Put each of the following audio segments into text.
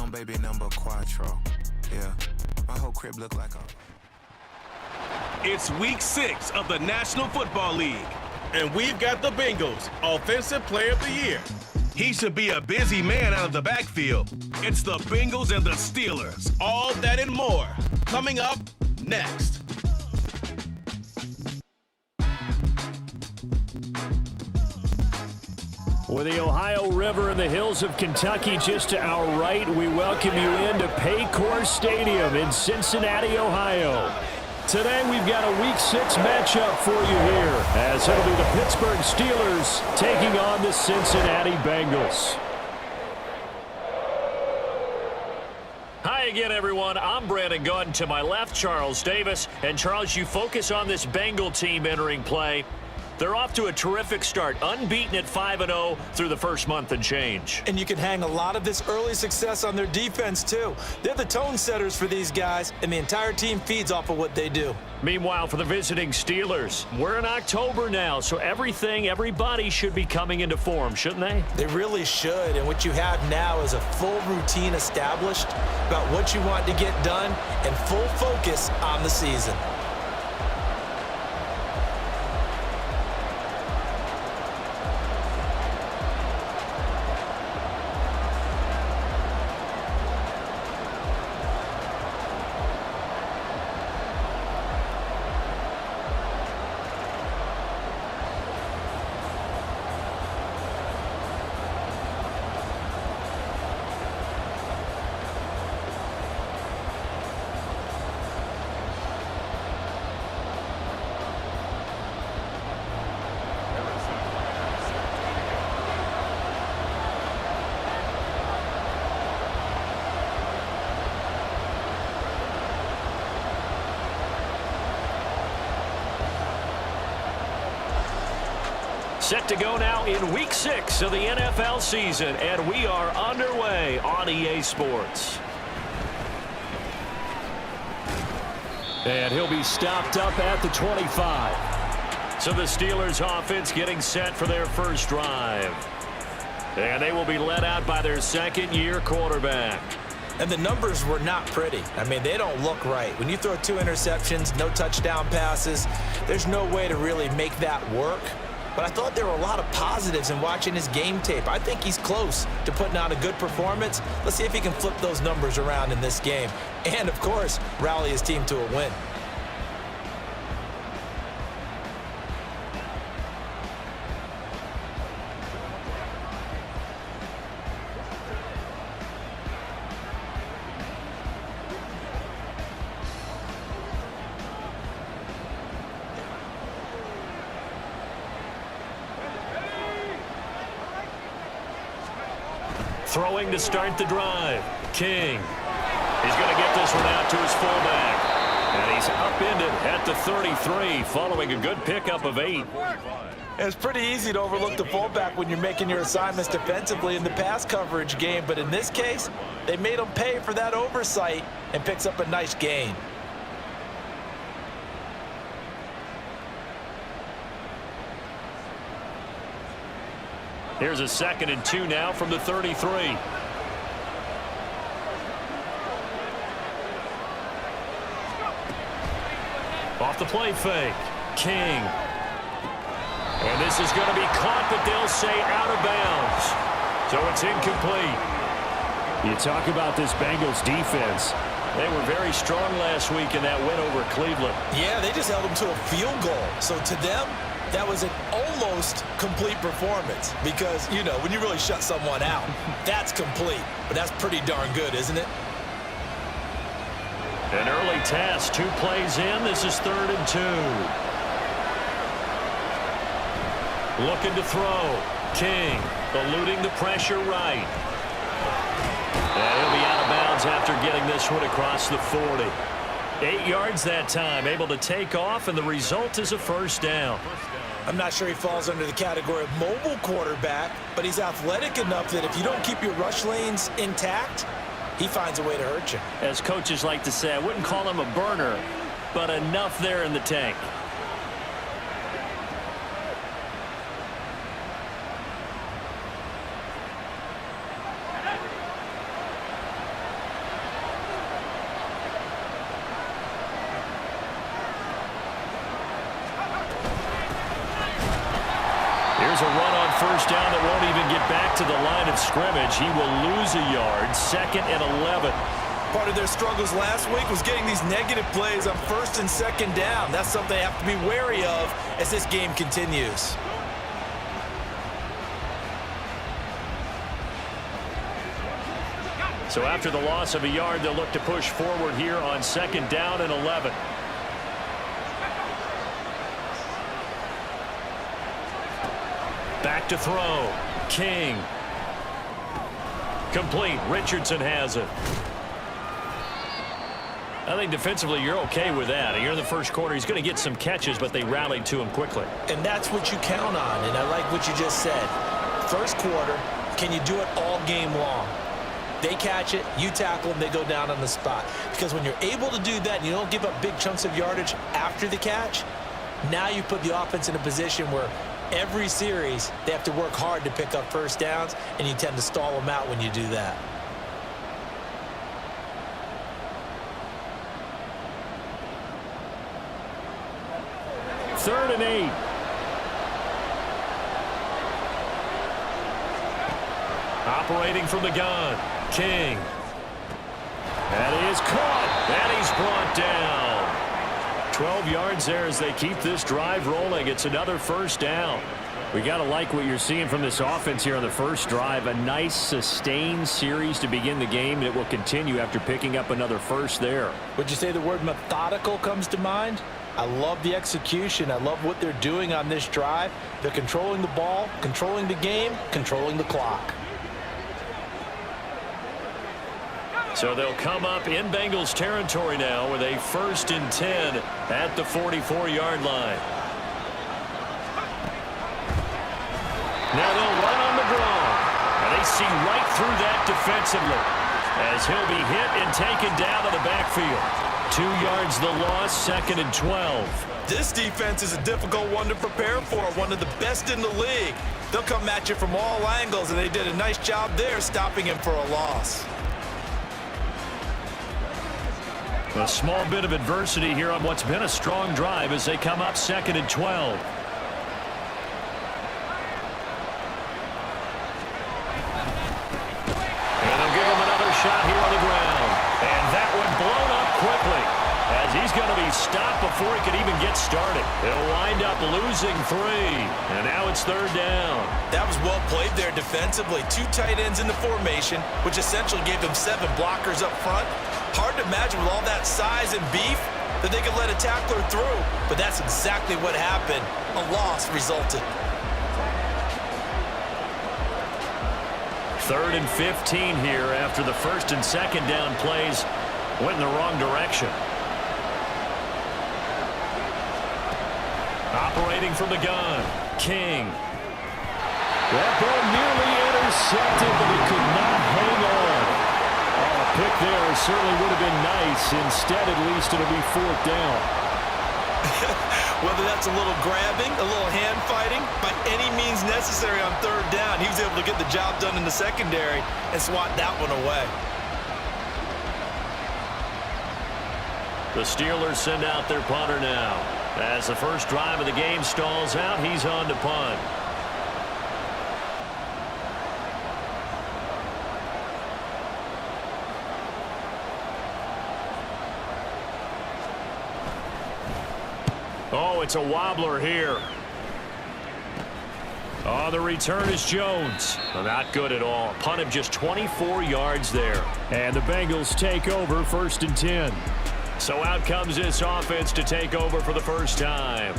on baby number quattro. Yeah, my whole crib look like a... It's week 6 of the National Football League, and we've got the Bengals Offensive Player of the Year. He should be a busy man out of the backfield. It's the Bengals and the Steelers. All that and more coming up next. With the Ohio River and the hills of Kentucky just to our right, we welcome you into Paycor Stadium in Cincinnati, Ohio. Today we've got a Week 6 matchup for you here, as it'll be the Pittsburgh Steelers taking on the Cincinnati Bengals. Hi again, everyone. I'm Brandon Gunn. To my left, Charles Davis. And Charles, you focus on this Bengal team entering play. They're off to a terrific start, unbeaten at 5-0 through the first month and change. And you can hang a lot of this early success on their defense, too. They're the tone setters for these guys, and the entire team feeds off of what they do. Meanwhile, for the visiting Steelers, we're in October now, so everybody should be coming into form, shouldn't they? They really should, and what you have now is a full routine established about what you want to get done and full focus on the season. Set to go now in Week 6 of the NFL season, and we are underway on EA Sports. And he'll be stopped up at the 25. So the Steelers offense getting set for their first drive. And they will be led out by their second-year quarterback. And the numbers were not pretty. I mean, they don't look right. When you throw 2 interceptions, no touchdown passes, there's no way to really make that work. But I thought there were a lot of positives in watching his game tape. I think he's close to putting out a good performance. Let's see if he can flip those numbers around in this game. And, of course, rally his team to a win. Throwing to start the drive. King. He's going to get this one out to his fullback. And he's upended at the 33 following a good pickup of 8. It's pretty easy to overlook the fullback when you're making your assignments defensively in the pass coverage game. But in this case, they made him pay for that oversight and picks up a nice gain. Here's a 2nd and 2 now from the 33. Off the play fake. King. And this is going to be caught, but they'll say out of bounds. So it's incomplete. You talk about this Bengals defense. They were very strong last week in that win over Cleveland. Yeah, they just held them to a field goal. So to them, that was an almost complete performance because, you know, when you really shut someone out, that's complete. But that's pretty darn good, isn't it? An early test, 2 plays in. This is 3rd and 2. Looking to throw. King eluding the pressure right. And he'll be out of bounds after getting this one across the 40. 8 yards that time, able to take off, and the result is a first down. I'm not sure he falls under the category of mobile quarterback, but he's athletic enough that if you don't keep your rush lanes intact, he finds a way to hurt you. As coaches like to say, I wouldn't call him a burner, but enough there in the tank. Here's a run on first down that won't even get back to the line of scrimmage. He will lose a yard, 2nd and 11. Part of their struggles last week was getting these negative plays on 1st and 2nd down. That's something they have to be wary of as this game continues. So after the loss of a yard, they'll look to push forward here on 2nd down and 11. Back to throw. King. Complete. Richardson has it. I think defensively you're okay with that. You're in the first quarter. He's going to get some catches, but they rallied to him quickly. And that's what you count on, and I like what you just said. First quarter, can you do it all game long? They catch it, you tackle them, they go down on the spot. Because when you're able to do that and you don't give up big chunks of yardage after the catch, now you put the offense in a position where every series they have to work hard to pick up first downs, and you tend to stall them out when you do that. Third and 8. Operating from the gun. King. That is caught. And he's brought down. 12 yards there as they keep this drive rolling. It's another first down. We got to like what you're seeing from this offense here on the first drive. A nice sustained series to begin the game that will continue after picking up another first there. Would you say the word methodical comes to mind? I love the execution. I love what they're doing on this drive. They're controlling the ball, controlling the game, controlling the clock. So they'll come up in Bengals territory now with a 1st and 10 at the 44-yard line. Now they'll run on the draw. And they see right through that defensively as he'll be hit and taken down to the backfield. 2 yards the loss, 2nd and 12. This defense is a difficult one to prepare for, one of the best in the league. They'll come at you from all angles, and they did a nice job there stopping him for a loss. A small bit of adversity here on what's been a strong drive as they come up 2nd and 12. And they'll give him another shot here on the ground. And that one blown up quickly as he's going to be stopped before he could even get started. He'll wind up losing 3. And now it's 3rd down. That was well played there defensively. 2 tight ends in the formation, which essentially gave them 7 blockers up front. Hard to imagine with all that size and beef that they could let a tackler through. But that's exactly what happened. A loss resulted. 3rd and 15 here after the 1st and 2nd down plays went in the wrong direction. Operating from the gun, King. That ball nearly intercepted, but he could not hang on. A pick there certainly would have been nice. Instead, at least, it'll be 4th down. Whether that's a little grabbing, a little hand fighting, by any means necessary on 3rd down, he was able to get the job done in the secondary and swat that one away. The Steelers send out their punter now. As the first drive of the game stalls out, he's on to punt. Oh, it's a wobbler here. On the return is Jones. Not good at all. Punt of just 24 yards there. And the Bengals take over 1st and 10. So out comes this offense to take over for the first time.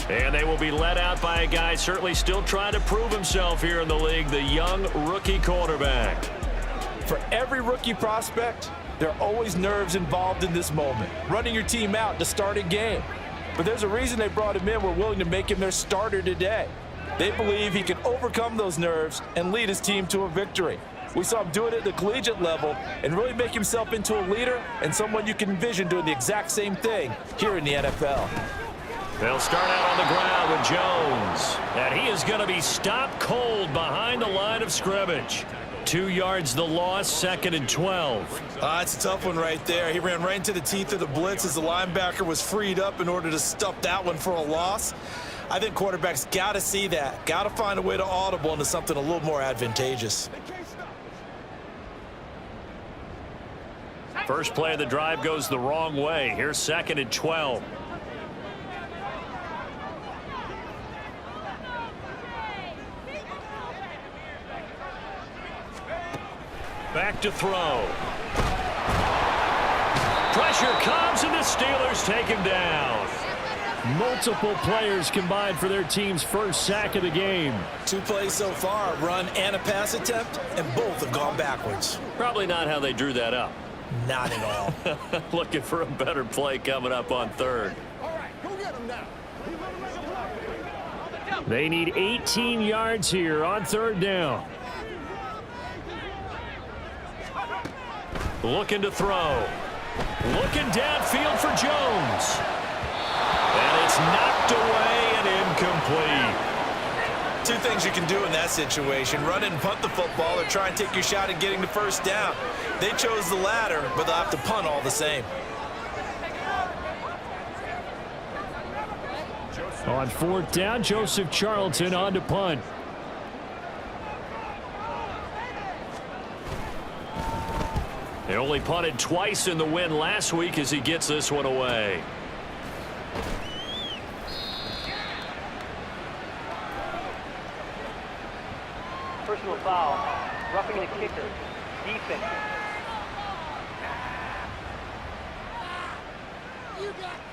And they will be led out by a guy certainly still trying to prove himself here in the league, the young rookie quarterback. For every rookie prospect, there are always nerves involved in this moment. Running your team out to start a game. But there's a reason they brought him in. We're willing to make him their starter today. They believe he can overcome those nerves and lead his team to a victory. We saw him do it at the collegiate level and really make himself into a leader and someone you can envision doing the exact same thing here in the NFL. They'll start out on the ground with Jones. And he is going to be stopped cold behind the line of scrimmage. 2 yards the loss, 2nd and 12. It's a tough one right there. He ran right into the teeth of the blitz as the linebacker was freed up in order to stuff that one for a loss. I think quarterbacks got to see that. Got to find a way to audible into something a little more advantageous. First play of the drive goes the wrong way. Here's 2nd and 12. Back to throw. Pressure comes, and the Steelers take him down. Multiple players combined for their team's first sack of the game. 2 plays so far, a run and a pass attempt, and both have gone backwards. Probably not how they drew that up. Not at all. Looking for a better play coming up on 3rd. They need 18 yards here on 3rd down. Looking to throw. Looking downfield for Jones. And it's knocked away and incomplete. 2 things you can do in that situation: run and punt the football, or try and take your shot at getting the first down. They chose the latter, but they'll have to punt all the same. On 4th down, Joseph Charlton on to punt. They only punted twice in the win last week as he gets this one away. Personal foul, roughing the kicker, defense.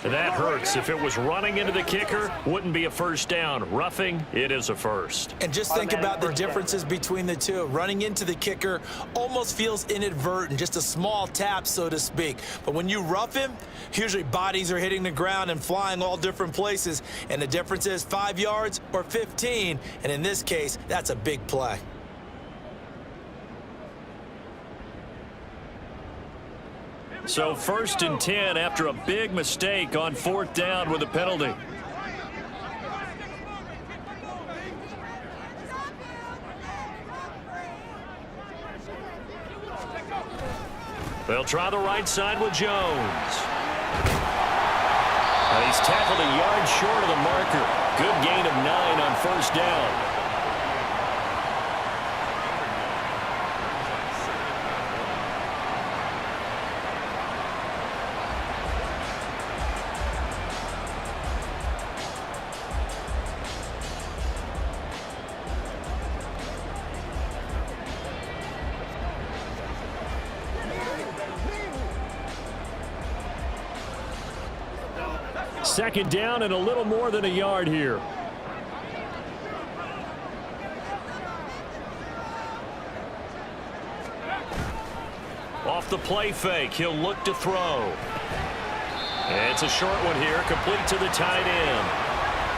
That hurts. If it was running into the kicker, wouldn't be a first down. Roughing, it is a first. And just think about the differences between the two. Running into the kicker almost feels inadvertent, just a small tap, so to speak. But when you rough him, usually bodies are hitting the ground and flying all different places. And the difference is 5 yards or 15. And in this case, that's a big play. So 1st and 10 after a big mistake on 4th down with a penalty. They'll try the right side with Jones. And he's tackled a yard short of the marker. Good gain of 9 on 1st down. Second down and a little more than a yard here. Off the play fake, he'll look to throw. And it's a short one here, complete to the tight end.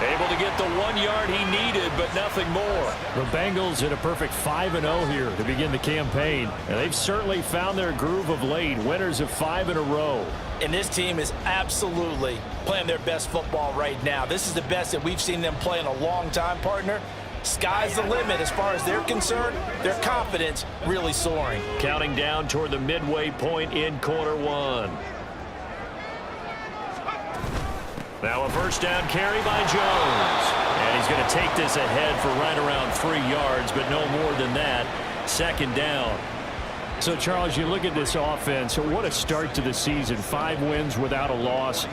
Able to get the 1 yard he needed, but nothing more. The Bengals in a perfect 5-0 here to begin the campaign. And they've certainly found their groove of late. Winners of 5 in a row. And this team is absolutely playing their best football right now. This is the best that we've seen them play in a long time, partner. Sky's the limit as far as they're concerned. Their confidence really soaring. Counting down toward the midway point in quarter 1. Now a first down carry by Jones. And he's going to take this ahead for right around 3 yards, but no more than that. 2nd down. So, Charles, you look at this offense, what a start to the season. 5 wins without a loss.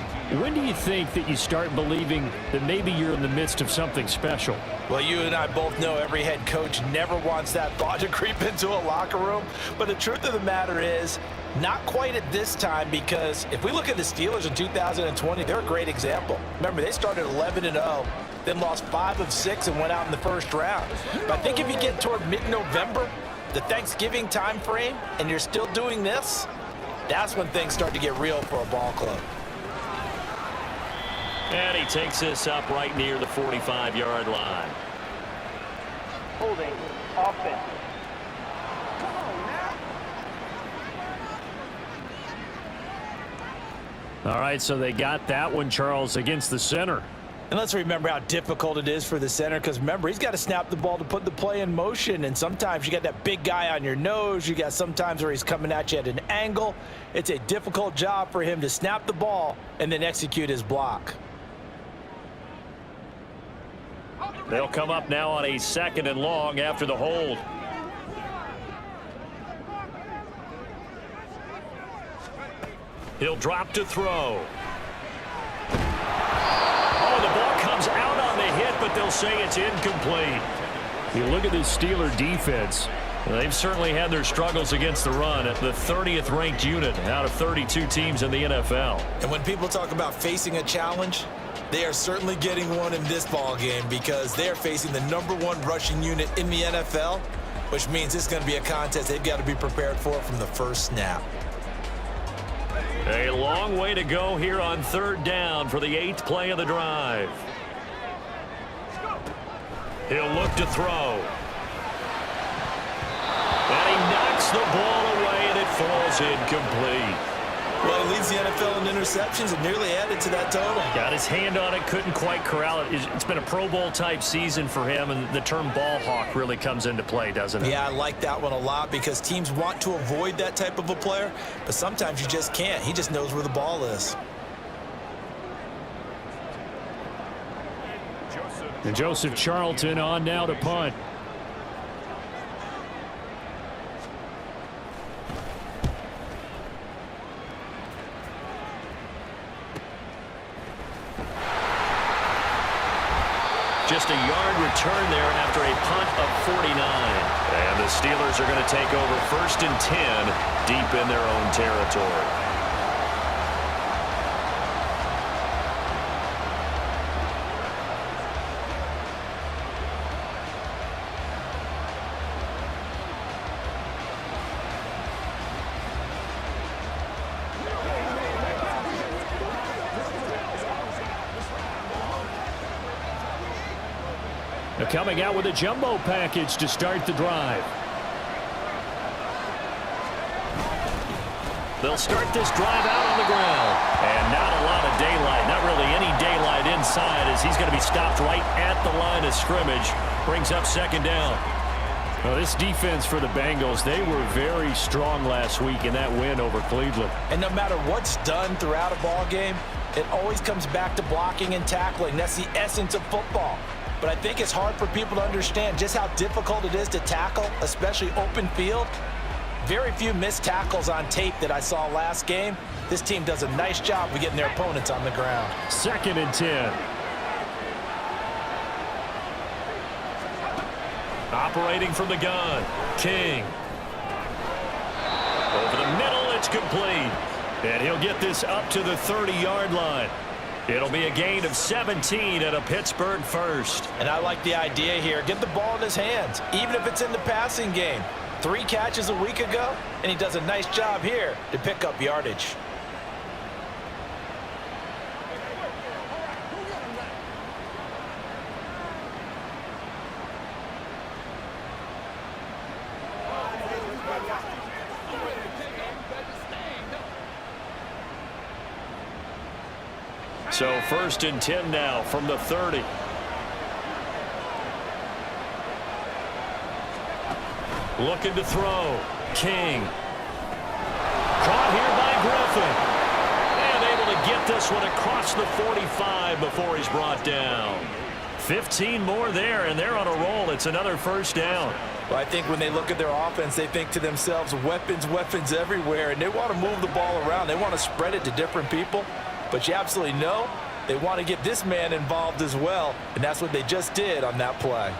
When do you think that you start believing that maybe you're in the midst of something special? Well, you and I both know every head coach never wants that thought to creep into a locker room. But the truth of the matter is, not quite at this time, because if we look at the Steelers in 2020, they're a great example. Remember, they started 11-0, then lost 5 of 6 and went out in the first round. But I think if you get toward mid-November, the Thanksgiving time frame, and you're still doing this, that's when things start to get real for a ball club. And he takes this up right near the 45-yard line. Holding, offense. All right, so they got that one, Charles, against the center. And let's remember how difficult it is for the center, because remember, he's got to snap the ball to put the play in motion, and sometimes you got that big guy on your nose. You got sometimes where he's coming at you at an angle. It's a difficult job for him to snap the ball and then execute his block. They'll come up now on a 2nd and long after the hold. He'll drop to throw. Oh, the ball comes out on the hit, but they'll say it's incomplete. You look at this Steeler defense. They've certainly had their struggles against the run at the 30th ranked unit out of 32 teams in the NFL. And when people talk about facing a challenge, they are certainly getting one in this ball game because they are facing the #1 rushing unit in the NFL, which means it's going to be a contest they've got to be prepared for from the first snap. A long way to go here on 3rd down for the 8th play of the drive. He'll look to throw. And he knocks the ball away, and it falls incomplete. Well, he leads the NFL in interceptions and nearly added to that total. Got his hand on it, couldn't quite corral it. It's been a Pro Bowl-type season for him, and the term ball hawk really comes into play, doesn't it? Yeah, I like that one a lot because teams want to avoid that type of a player, but sometimes you just can't. He just knows where the ball is. And Joseph Charlton on now to punt. Just a yard return there after a punt of 49. And the Steelers are going to take over 1st and 10 deep in their own territory. They're coming out with a jumbo package to start the drive. They'll start this drive out on the ground. And not a lot of daylight. Not really any daylight inside as he's going to be stopped right at the line of scrimmage. Brings up 2nd down. Well, this defense for the Bengals, they were very strong last week in that win over Cleveland. And no matter what's done throughout a ball game, it always comes back to blocking and tackling. That's the essence of football. But I think it's hard for people to understand just how difficult it is to tackle, especially open field. Very few missed tackles on tape that I saw last game. This team does a nice job of getting their opponents on the ground. 2nd and 10. Operating from the gun, King. Over the middle, it's complete. And he'll get this up to the 30-yard line. It'll be a gain of 17 at a Pittsburgh 1st. And I like the idea here. Get the ball in his hands, even if it's in the passing game. 3 catches a week ago, and he does a nice job here to pick up yardage. So 1st and 10 now from the 30. Looking to throw. King. Caught here by Griffin. And able to get this one across the 45 before he's brought down. 15 more there, and they're on a roll. It's another 1st down. Well, I think when they look at their offense, they think to themselves, weapons, weapons everywhere, and they want to move the ball around. They want to spread it to different people. But you absolutely know they want to get this man involved as well, and that's what they just did on that play.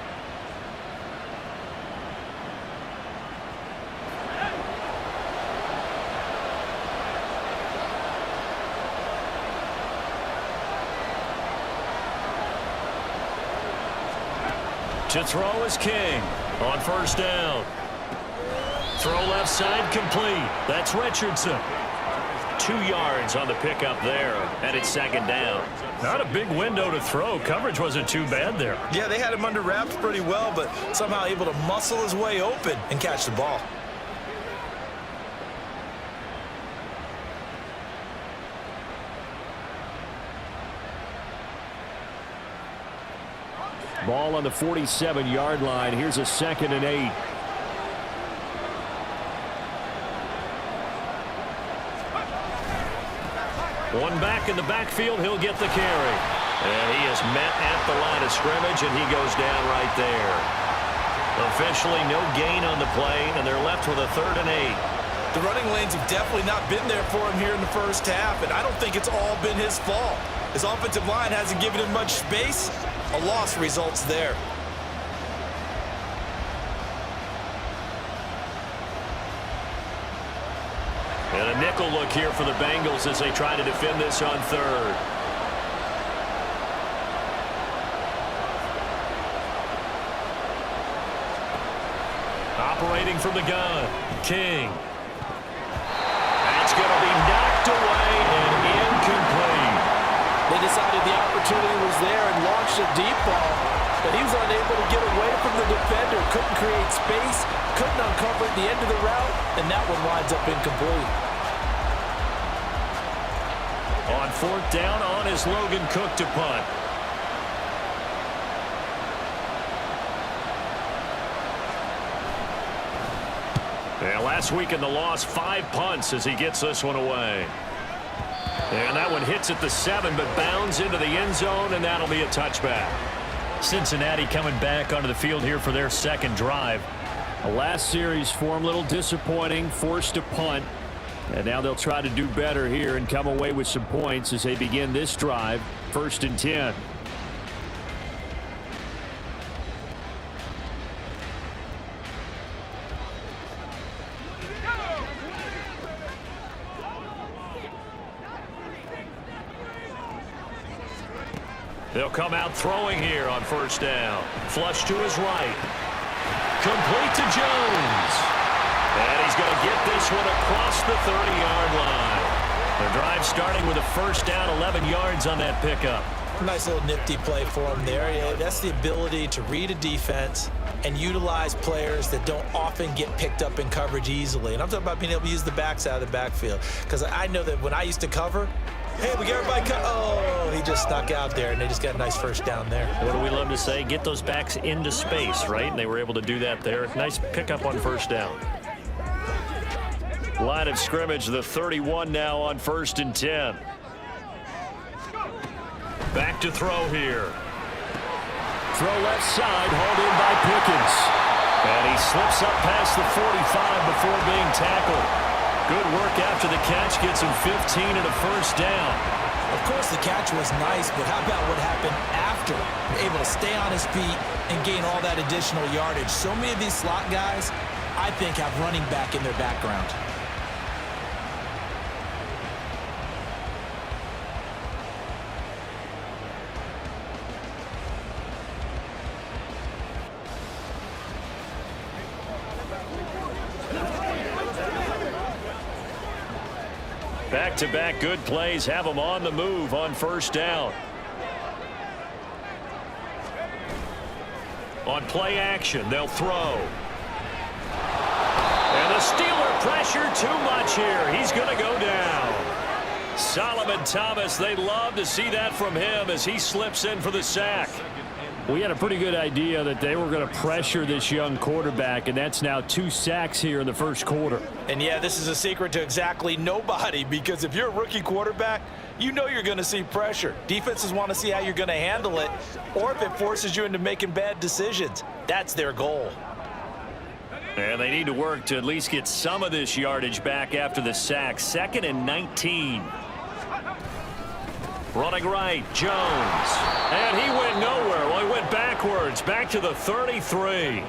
To throw is King on 1st down. Throw left side complete. That's Richardson. 2 yards on the pickup there, and it's 2nd down. Not a big window to throw. Coverage wasn't too bad there. Yeah, they had him under wraps pretty well, but somehow able to muscle his way open and catch the ball. Ball on the 47-yard line. Here's a 2nd and 8. One back in the backfield. He'll get the carry. And he is met at the line of scrimmage, and he goes down right there. Officially no gain on the play, and they're left with a 3rd and 8. The running lanes have definitely not been there for him here in the first half, and I don't think it's all been his fault. His offensive line hasn't given him much space. A loss results there. And a nickel look here for the Bengals as they try to defend this on 3rd. Operating from the gun, King. That's going to be knocked away and incomplete. They decided the opportunity was there and launched a deep ball, but he was unable to get away from the defender, couldn't create space, couldn't uncover the end of the route, and that one winds up incomplete. On 4th down, on is Logan Cook to punt. And last week in the loss, 5 punts as he gets this one away. And that one hits at the 7, but bounds into the end zone, and that'll be a touchback. Cincinnati coming back onto the field here for their 2nd drive. The last series for him, a little disappointing, forced to punt. And now they'll try to do better here and come away with some points as they begin this drive, 1st and 10. They'll come out throwing here on 1st down. Flush to his right. Complete to Jones. And he's going to get this one across the 30-yard line. The drive starting with a 1st down, 11 yards on that pickup. Nice little nifty play for him there. Yeah, that's the ability to read a defense and utilize players that don't often get picked up in coverage easily. And I'm talking about being able to use the backside of the backfield. Because I know that when I used to cover, hey, we get everybody cut. Oh, he just snuck out there, and they just got a nice 1st down there. What do we love to say? Get those backs into space, right? And they were able to do that there. Nice pickup on 1st down. Line of scrimmage, the 31 now on 1st and 10. Back to throw here. Throw left side, hauled in by Pickens. And he slips up past the 45 before being tackled. Good work after the catch, gets him 15 and a 1st down. Of course, the catch was nice, but how about what happened after? Able to stay on his feet and gain all that additional yardage. So many of these slot guys, I think, have running back in their background. Back-to-back good plays have them on the move on 1st down. On play action, they'll throw. And the Steeler pressure too much here. He's going to go down. Solomon Thomas, they love to see that from him as he slips in for the sack. We had a pretty good idea that they were going to pressure this young quarterback, and that's now 2 sacks here in the 1st quarter. And yeah, this is a secret to exactly nobody, because if you're a rookie quarterback, you know you're going to see pressure. Defenses want to see how you're going to handle it, or if it forces you into making bad decisions. That's their goal. And they need to work to at least get some of this yardage back after the sack. 2nd and 19. Running right, Jones. And he went nowhere. Well, he went backwards, back to the 33.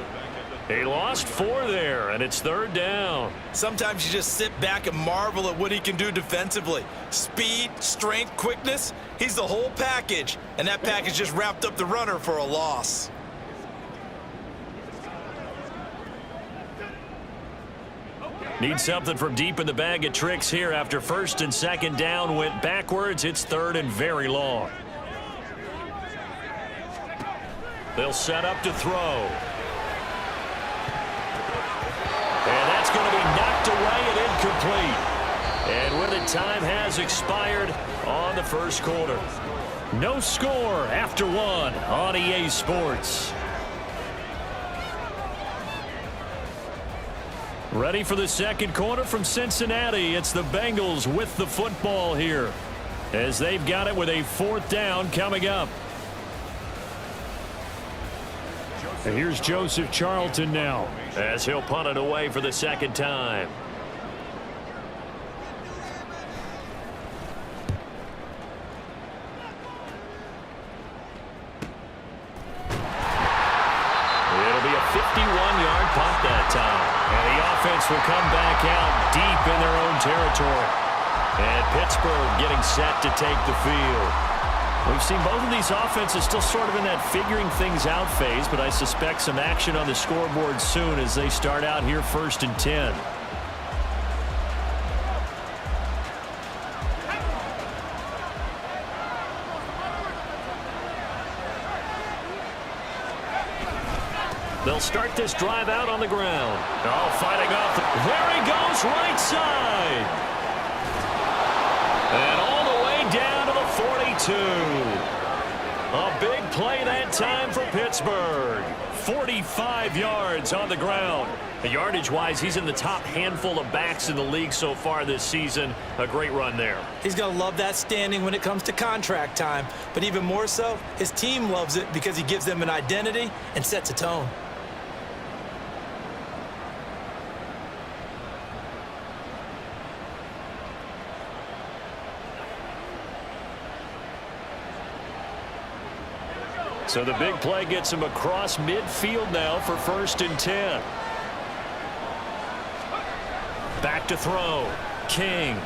He lost 4 there, and it's 3rd down. Sometimes you just sit back and marvel at what he can do defensively. Speed, strength, quickness, he's the whole package. And that package just wrapped up the runner for a loss. Need something from deep in the bag of tricks here after 1st and 2nd down went backwards. It's 3rd and very long. They'll set up to throw. And that's going to be knocked away and incomplete. And when the time has expired on the 1st quarter. No score after 1 on EA Sports. Ready for the 2nd quarter from Cincinnati. It's the Bengals with the football here. as they've got it with a 4th down coming up. And here's Joseph Charlton now, as he'll punt it away for the 2nd time. It'll be a 51-yard punt that time. And the offense will come back out deep in their own territory. And Pittsburgh getting set to take the field. We've seen both of these offenses still sort of in that figuring things out phase, but I suspect some action on the scoreboard soon as they start out here 1st and 10. They'll start this drive out on the ground. Oh, fighting off. There he goes, right side. And all the way down to the 42. A big play that time for Pittsburgh. 45 yards on the ground. Yardage-wise, he's in the top handful of backs in the league so far this season. A great run there. He's going to love that standing when it comes to contract time. But even more so, his team loves it because he gives them an identity and sets a tone. So the big play gets him across midfield now for 1st and 10. Back to throw. King.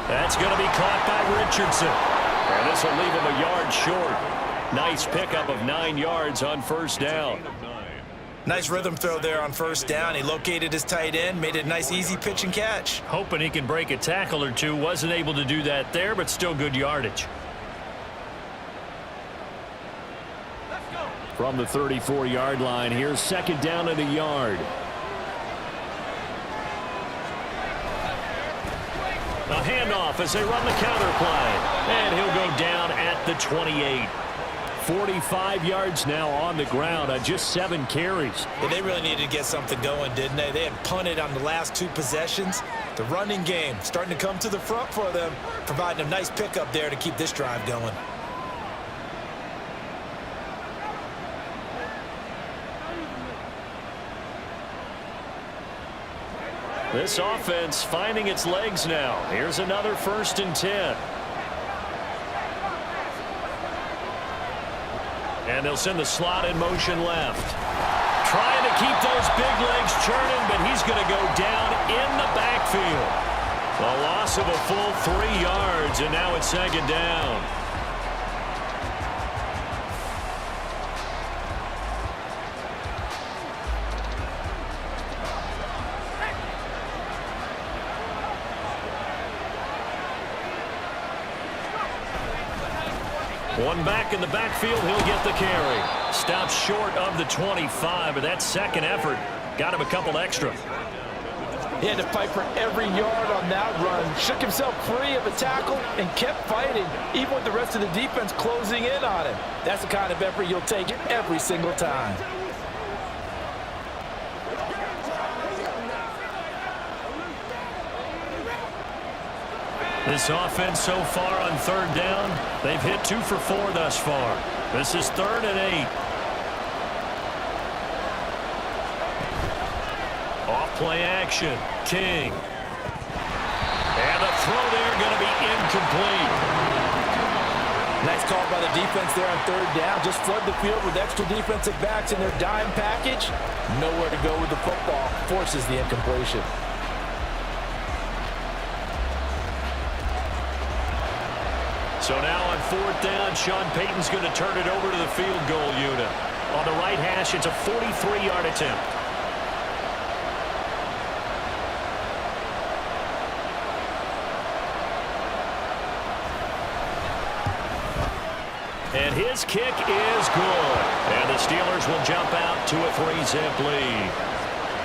That's going to be caught by Richardson. And this will leave him a yard short. Nice pickup of 9 yards on 1st down. Nice rhythm throw there on 1st down. He located his tight end, made it a nice easy pitch and catch. Hoping he can break a tackle or two. Wasn't able to do that there, but still good yardage. From the 34-yard line, here's 2nd down and a yard. A handoff as they run the counter play. And he'll go down at the 28. 45 yards now on the ground on just 7 carries. Yeah, they really needed to get something going, didn't they? They had punted on the last 2 possessions. The running game starting to come to the front for them, providing a nice pickup there to keep this drive going. This offense finding its legs now. Here's another 1st and 10. And they'll send the slot in motion left. Trying to keep those big legs churning, but he's going to go down in the backfield. A loss of a full 3 yards, and now it's 2nd down. One back in the backfield, he'll get the carry. Stops short of the 25, but that 2nd effort got him a couple extra. He had to fight for every yard on that run. Shook himself free of a tackle and kept fighting, even with the rest of the defense closing in on him. That's the kind of effort you'll take every single time. This offense so far on 3rd down, they've hit 2 for 4 thus far. This is 3rd and 8. Off play action. King. And the throw there going to be incomplete. Nice call by the defense there on 3rd down. Just flood the field with extra defensive backs in their dime package. Nowhere to go with the football. Forces the incompletion. So now on 4th down, Sean Payton's going to turn it over to the field goal unit. On the right hash, it's a 43-yard attempt. And his kick is good. And the Steelers will jump out to a 3-zip lead.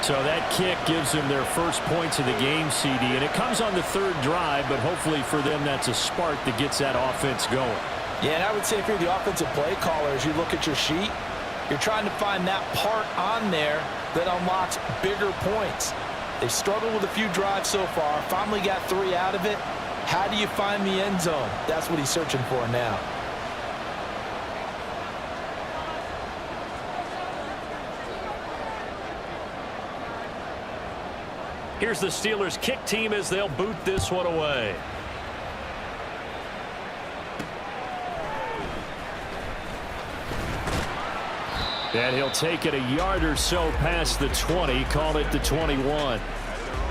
So that kick gives them their first points of the game, CD. And it comes on the 3rd drive, but hopefully for them that's a spark that gets that offense going. Yeah, and I would say if you're the offensive play caller, as you look at your sheet, you're trying to find that part on there that unlocks bigger points. They've struggled with a few drives so far, finally got 3 out of it. How do you find the end zone? That's what he's searching for now. Here's the Steelers kick team as they'll boot this one away. And he'll take it a yard or so past the 20, call it the 21.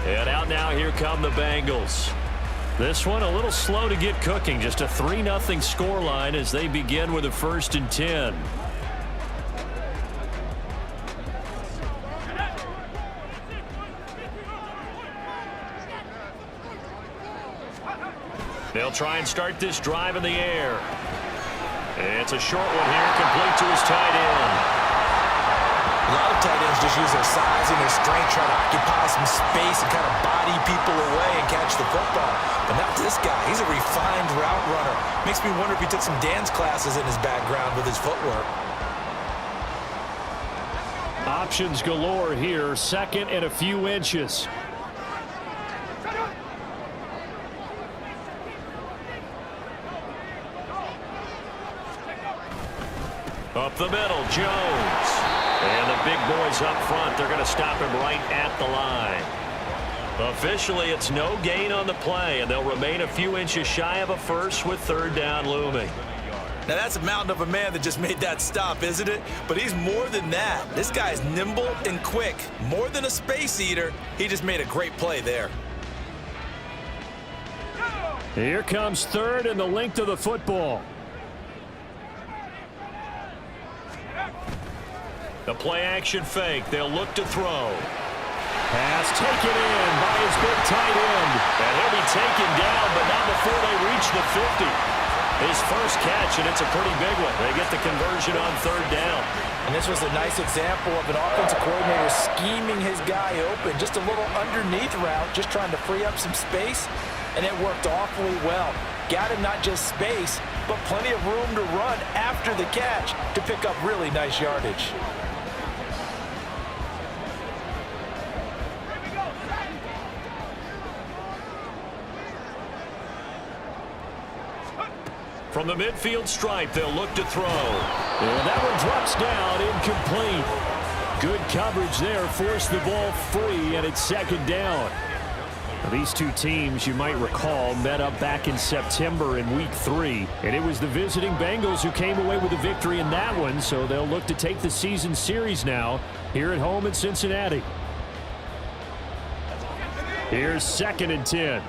And out now, here come the Bengals. This one a little slow to get cooking, just a 3-0 scoreline as they begin with a 1st and 10. They'll try and start this drive in the air. It's a short one here, complete to his tight end. A lot of tight ends just use their size and their strength, trying to occupy some space and kind of body people away and catch the football. But not this guy. He's a refined route runner. Makes me wonder if he took some dance classes in his background with his footwork. Options galore here, 2nd and a few inches. Up the middle, Jones. And the big boys up front, they're going to stop him right at the line. Officially, it's no gain on the play, and they'll remain a few inches shy of a first with 3rd down looming. Now, that's a mountain of a man that just made that stop, isn't it? But he's more than that. This guy's nimble and quick. More than a space eater, he just made a great play there. Here comes 3rd and the length of the football. The play-action fake. They'll look to throw. Pass taken in by his big tight end. And he'll be taken down, but not before they reach the 50. His first catch, and it's a pretty big one. They get the conversion on 3rd down. And this was a nice example of an offensive coordinator scheming his guy open. Just a little underneath route, just trying to free up some space, and it worked awfully well. Got him not just space, but plenty of room to run after the catch to pick up really nice yardage. From the midfield stripe, they'll look to throw. And that one drops down, incomplete. Good coverage there, forced the ball free, and it's 2nd down. Now, these two teams, you might recall, met up back in September in Week 3. And it was the visiting Bengals who came away with a victory in that one, so they'll look to take the season series now here at home in Cincinnati. Here's 2nd and 10.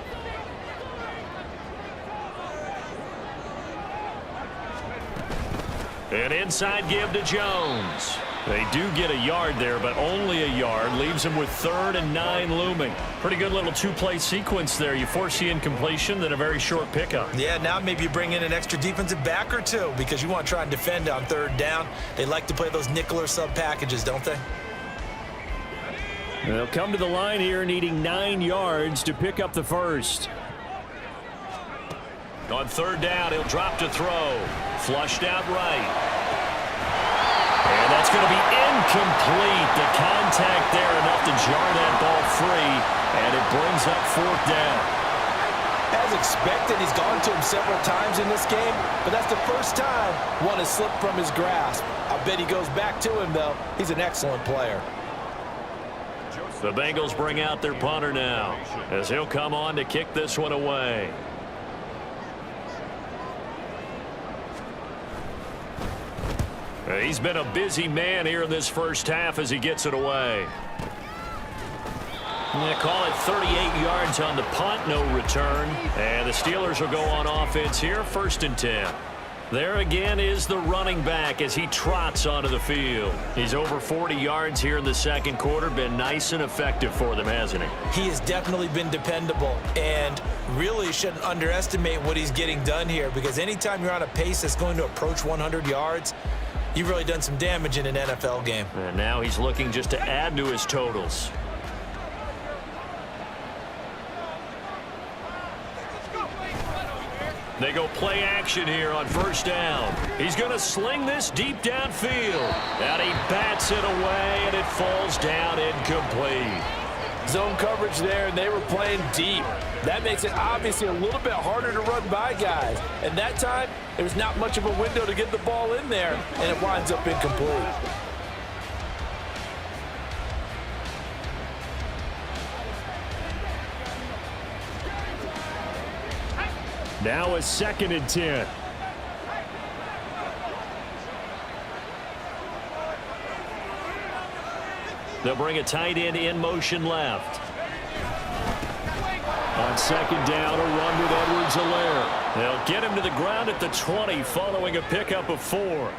An inside give to Jones. They do get a yard there, but only a yard. Leaves him with 3rd and 9 looming. Pretty good little 2-play sequence there. You force the incompletion, then a very short pickup. Yeah, now maybe you bring in an extra defensive back or two because you want to try and defend on 3rd down. They like to play those nickel or sub packages, don't they? They'll come to the line here needing 9 yards to pick up the first. On 3rd down, he'll drop to throw. Flushed out right. And that's going to be incomplete. The contact there enough to jar that ball free. And it brings up 4th down. As expected, he's gone to him several times in this game, but that's the first time one has slipped from his grasp. I bet he goes back to him, though. He's an excellent player. The Bengals bring out their punter now as he'll come on to kick this one away. He's been a busy man here in this first half as he gets it away. They call it 38 yards on the punt, no return. And the Steelers will go on offense here, 1st and 10. There again is the running back as he trots onto the field. He's over 40 yards here in the 2nd quarter. Been nice and effective for them, hasn't he? He has definitely been dependable, and really shouldn't underestimate what he's getting done here, because anytime you're on a pace that's going to approach 100 yards, you've really done some damage in an NFL game. And now he's looking just to add to his totals. They go play action here on 1st down. He's going to sling this deep downfield. And he bats it away, and it falls down incomplete. Zone coverage there, and they were playing deep. That makes it obviously a little bit harder to run by guys. And that time, there was not much of a window to get the ball in there, and it winds up incomplete. Now a 2nd and 10. They'll bring a tight end in motion left. On 2nd down, a run with Edwards-Helaire. They'll get him to the ground at the 20 following a pickup of 4.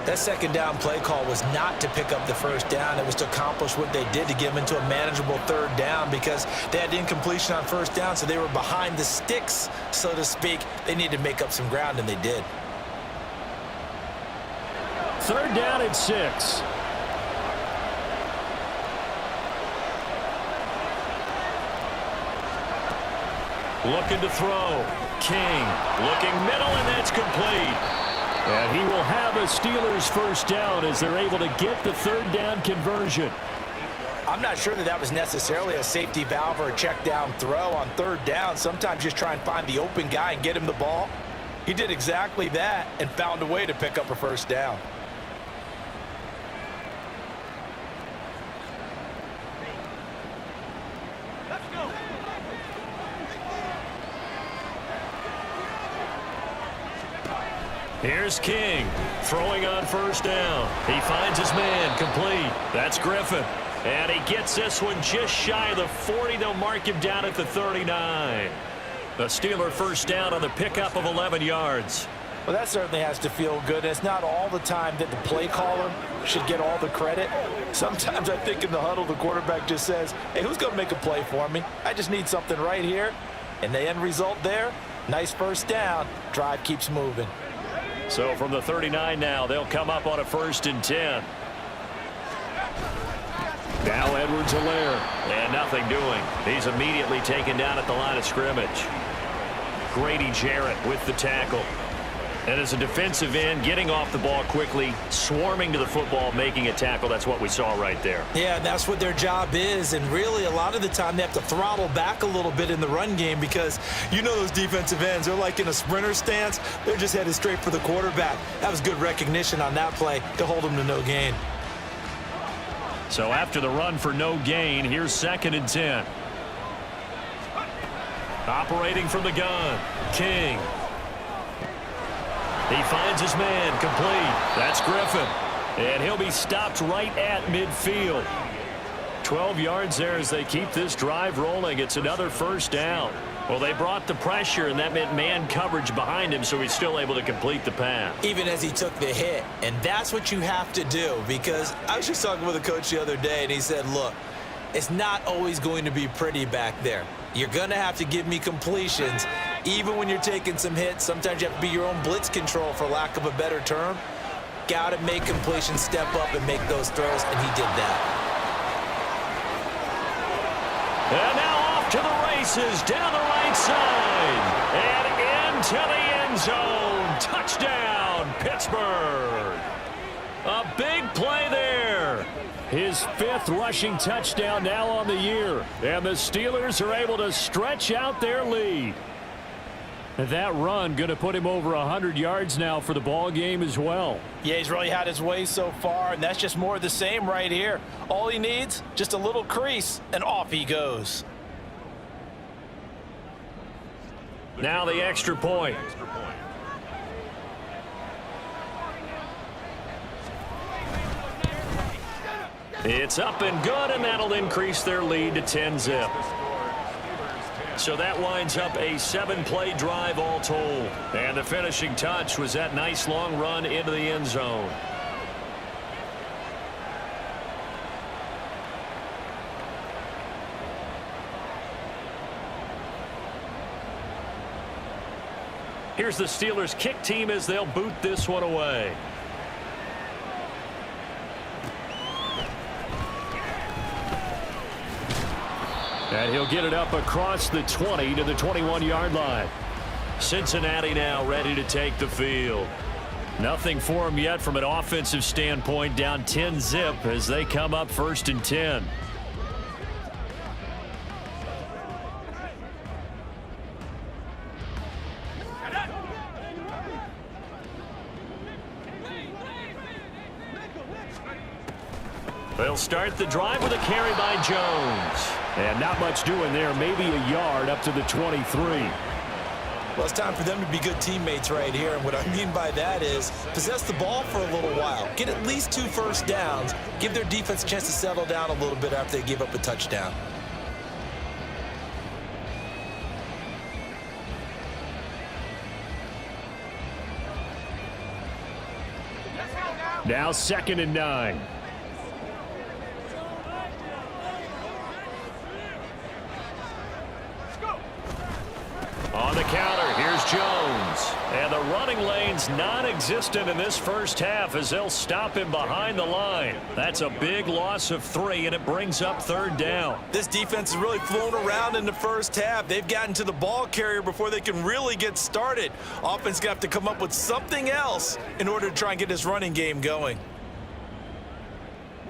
That 2nd down play call was not to pick up the 1st down. It was to accomplish what they did to get them into a manageable 3rd down because they had incompletion on 1st down, so they were behind the sticks, so to speak. They needed to make up some ground, and they did. 3rd down and 6. Looking to throw. King looking middle, and that's complete. And he will have a Steelers 1st down as they're able to get the 3rd down conversion. I'm not sure that was necessarily a safety valve or a check down throw on 3rd down. Sometimes just try and find the open guy and get him the ball. He did exactly that and found a way to pick up a 1st down. Here's King throwing on 1st down. He finds his man complete. That's Griffin. And he gets this one just shy of the 40. They'll mark him down at the 39. The Steeler 1st down on the pickup of 11 yards. Well, that certainly has to feel good. It's not all the time that the play caller should get all the credit. Sometimes I think in the huddle, the quarterback just says, hey, who's going to make a play for me? I just need something right here. And the end result there, nice 1st down. Drive keeps moving. So from the 39 now, they'll come up on a 1st and 10. Now Edwards-Helaire, and nothing doing. He's immediately taken down at the line of scrimmage. Grady Jarrett with the tackle. And as a defensive end, getting off the ball quickly, swarming to the football, making a tackle. That's what we saw right there. Yeah, that's what their job is. And really, a lot of the time, they have to throttle back a little bit in the run game because you know those defensive ends, they're like in a sprinter stance. They're just headed straight for the quarterback. That was good recognition on that play to hold them to no gain. So after the run for no gain, here's 2nd and 10. Operating from the gun, King. He finds his man complete. That's Griffin. And he'll be stopped right at midfield. 12 yards there as they keep this drive rolling. It's another 1st down. Well, they brought the pressure, and that meant man coverage behind him, so he's still able to complete the pass. Even as he took the hit. And that's what you have to do, because I was just talking with a coach the other day, and he said, look, it's not always going to be pretty back there. You're going to have to give me completions. Even when you're taking some hits, sometimes you have to be your own blitz control, for lack of a better term. Got to make completions, step up, and make those throws, and he did that. And now off to the races, down the right side, and into the end zone. Touchdown, Pittsburgh. A big play there. His 5th rushing touchdown now on the year, and the Steelers are able to stretch out their lead. That run going to put him over 100 yards now for the ball game as well. Yeah, he's really had his way so far, and that's just more of the same right here. All he needs, just a little crease, and off he goes. Now the extra point. It's up and good, and that'll increase their lead to 10-zip. So that winds up a 7-play drive all told. And the finishing touch was that nice long run into the end zone. Here's the Steelers kick team as they'll boot this one away. And he'll get it up across the 20 to the 21-yard line. Cincinnati now ready to take the field. Nothing for them yet from an offensive standpoint, down 10-zip as they come up 1st and 10. They'll start the drive with a carry by Jones. And not much doing there, maybe a yard up to the 23. Well, it's time for them to be good teammates right here. And what I mean by that is possess the ball for a little while. Get at least 2 first downs. Give their defense a chance to settle down a little bit after they give up a touchdown. Now 2nd and 9. On the counter, here's Jones. And the running lane's non-existent in this first half as they'll stop him behind the line. That's a big loss of 3, and it brings up 3rd down. This defense has really flown around in the first half. They've gotten to the ball carrier before they can really get started. Offense got to come up with something else in order to try and get this running game going.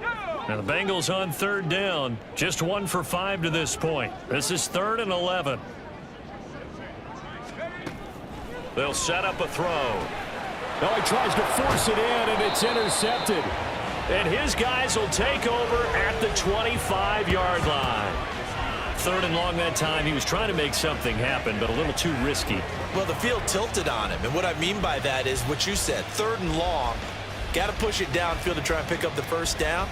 Now the Bengals on 3rd down. Just 1 for 5 to this point. This is 3rd and 11. They'll set up a throw. Oh, he tries to force it in, and it's intercepted. And his guys will take over at the 25-yard line. 3rd and long that time. He was trying to make something happen, but a little too risky. Well, the field tilted on him, and what I mean by that is what you said. 3rd and long. Got to push it downfield to try and pick up the first down.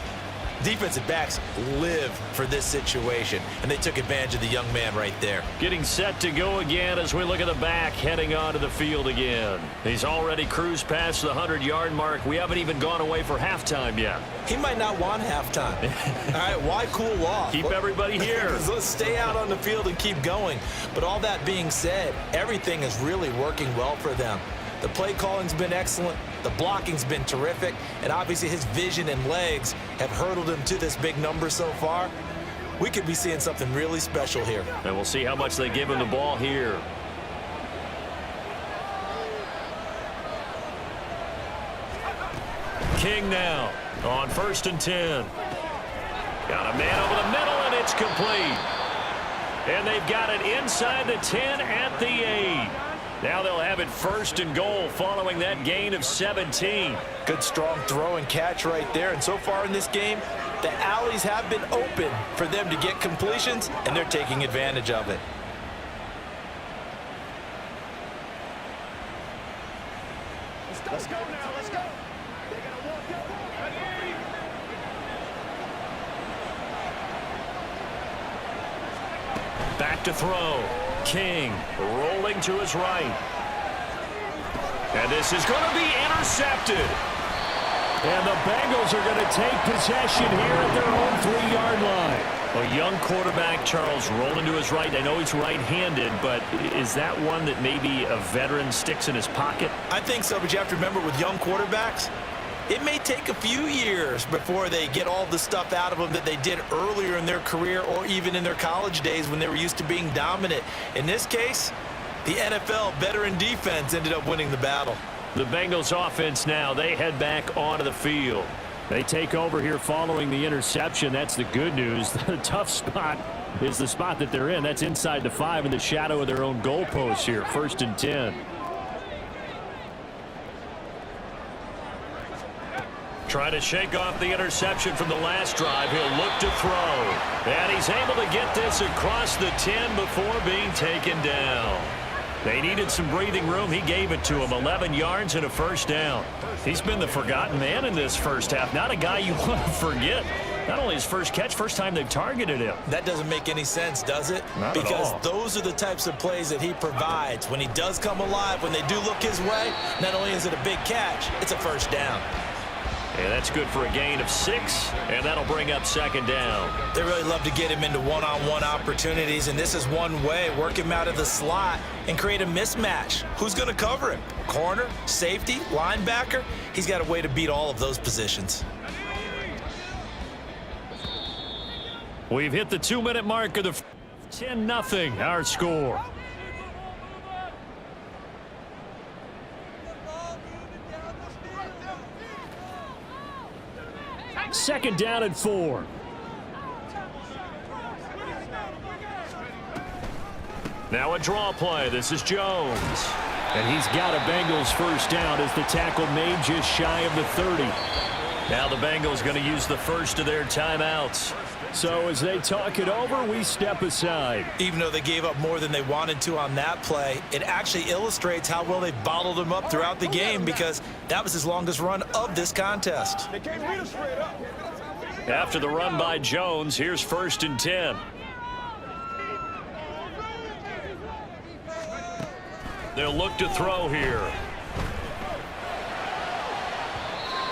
Defensive backs live for this situation, and they took advantage of the young man right there. Getting set to go again as we look at the back heading onto the field again. He's already cruised past the 100-yard mark. We haven't even gone away for halftime yet. He might not want halftime. All right, why cool off? Keep everybody here. Let's stay out on the field and keep going. But all that being said, everything is really working well for them. The play calling's been excellent. The blocking's been terrific. And obviously his vision and legs have hurdled him to this big number so far. We could be seeing something really special here. And we'll see how much they give him the ball here. King now on 1st and 10. Got a man over the middle, and it's complete. And they've got it inside the 10 at the 8. Now they'll have it 1st and goal following that gain of 17. Good strong throw and catch right there. And so far in this game, the alleys have been open for them to get completions, and they're taking advantage of it. Let's go now. Let's go. They're going to walk up. Back to throw. King rolling to his right. And this is going to be intercepted. And the Bengals are going to take possession here at their own 3-yard line. A young quarterback, Charles, rolling to his right. I know he's right-handed, but is that one that maybe a veteran sticks in his pocket? I think so, but you have to remember with young quarterbacks, it may take a few years before they get all the stuff out of them that they did earlier in their career or even in their college days when they were used to being dominant. In this case, the NFL veteran defense ended up winning the battle. The Bengals offense now, they head back onto the field. They take over here following the interception. That's the good news. The tough spot is the spot that they're in. That's inside the 5 in the shadow of their own goalpost here. 1st and 10. Trying to shake off the interception from the last drive. He'll look to throw. And he's able to get this across the 10 before being taken down. They needed some breathing room. He gave it to him. 11 yards and a 1st down. He's been the forgotten man in this first half. Not a guy you want to forget. Not only his first catch, first time they've targeted him. That doesn't make any sense, does it? Not because at all. Those are the types of plays that he provides. When he does come alive, when they do look his way, not only is it a big catch, it's a 1st down. And that's good for a gain of 6, and that'll bring up 2nd down. They really love to get him into one-on-one opportunities, and this is one way. Work him out of the slot and create a mismatch. Who's going to cover him? Corner, safety, linebacker? He's got a way to beat all of those positions. We've hit the 2-minute mark of the 10-0, our score. Second down and 4. Now a draw play. This is Jones. And he's got a Bengals 1st down as the tackle made just shy of the 30. Now the Bengals going to use the first of their timeouts. So as they talk it over, we step aside. Even though they gave up more than they wanted to on that play, it actually illustrates how well they bottled them up throughout the game, because that was his longest run of this contest. They can't beat us straight up. After the run by Jones, here's 1st and 10. They'll look to throw here.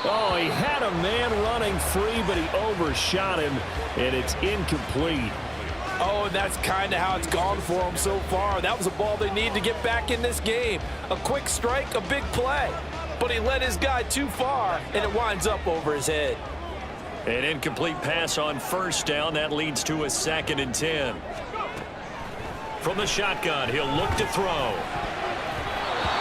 Oh, he had a man running free, but he overshot him, and it's incomplete. Oh, and that's kind of how it's gone for them so far. That was a ball they need to get back in this game. A quick strike, a big play. But he led his guy too far, and it winds up over his head. An incomplete pass on 1st down. That leads to a 2nd and 10. From the shotgun, he'll look to throw.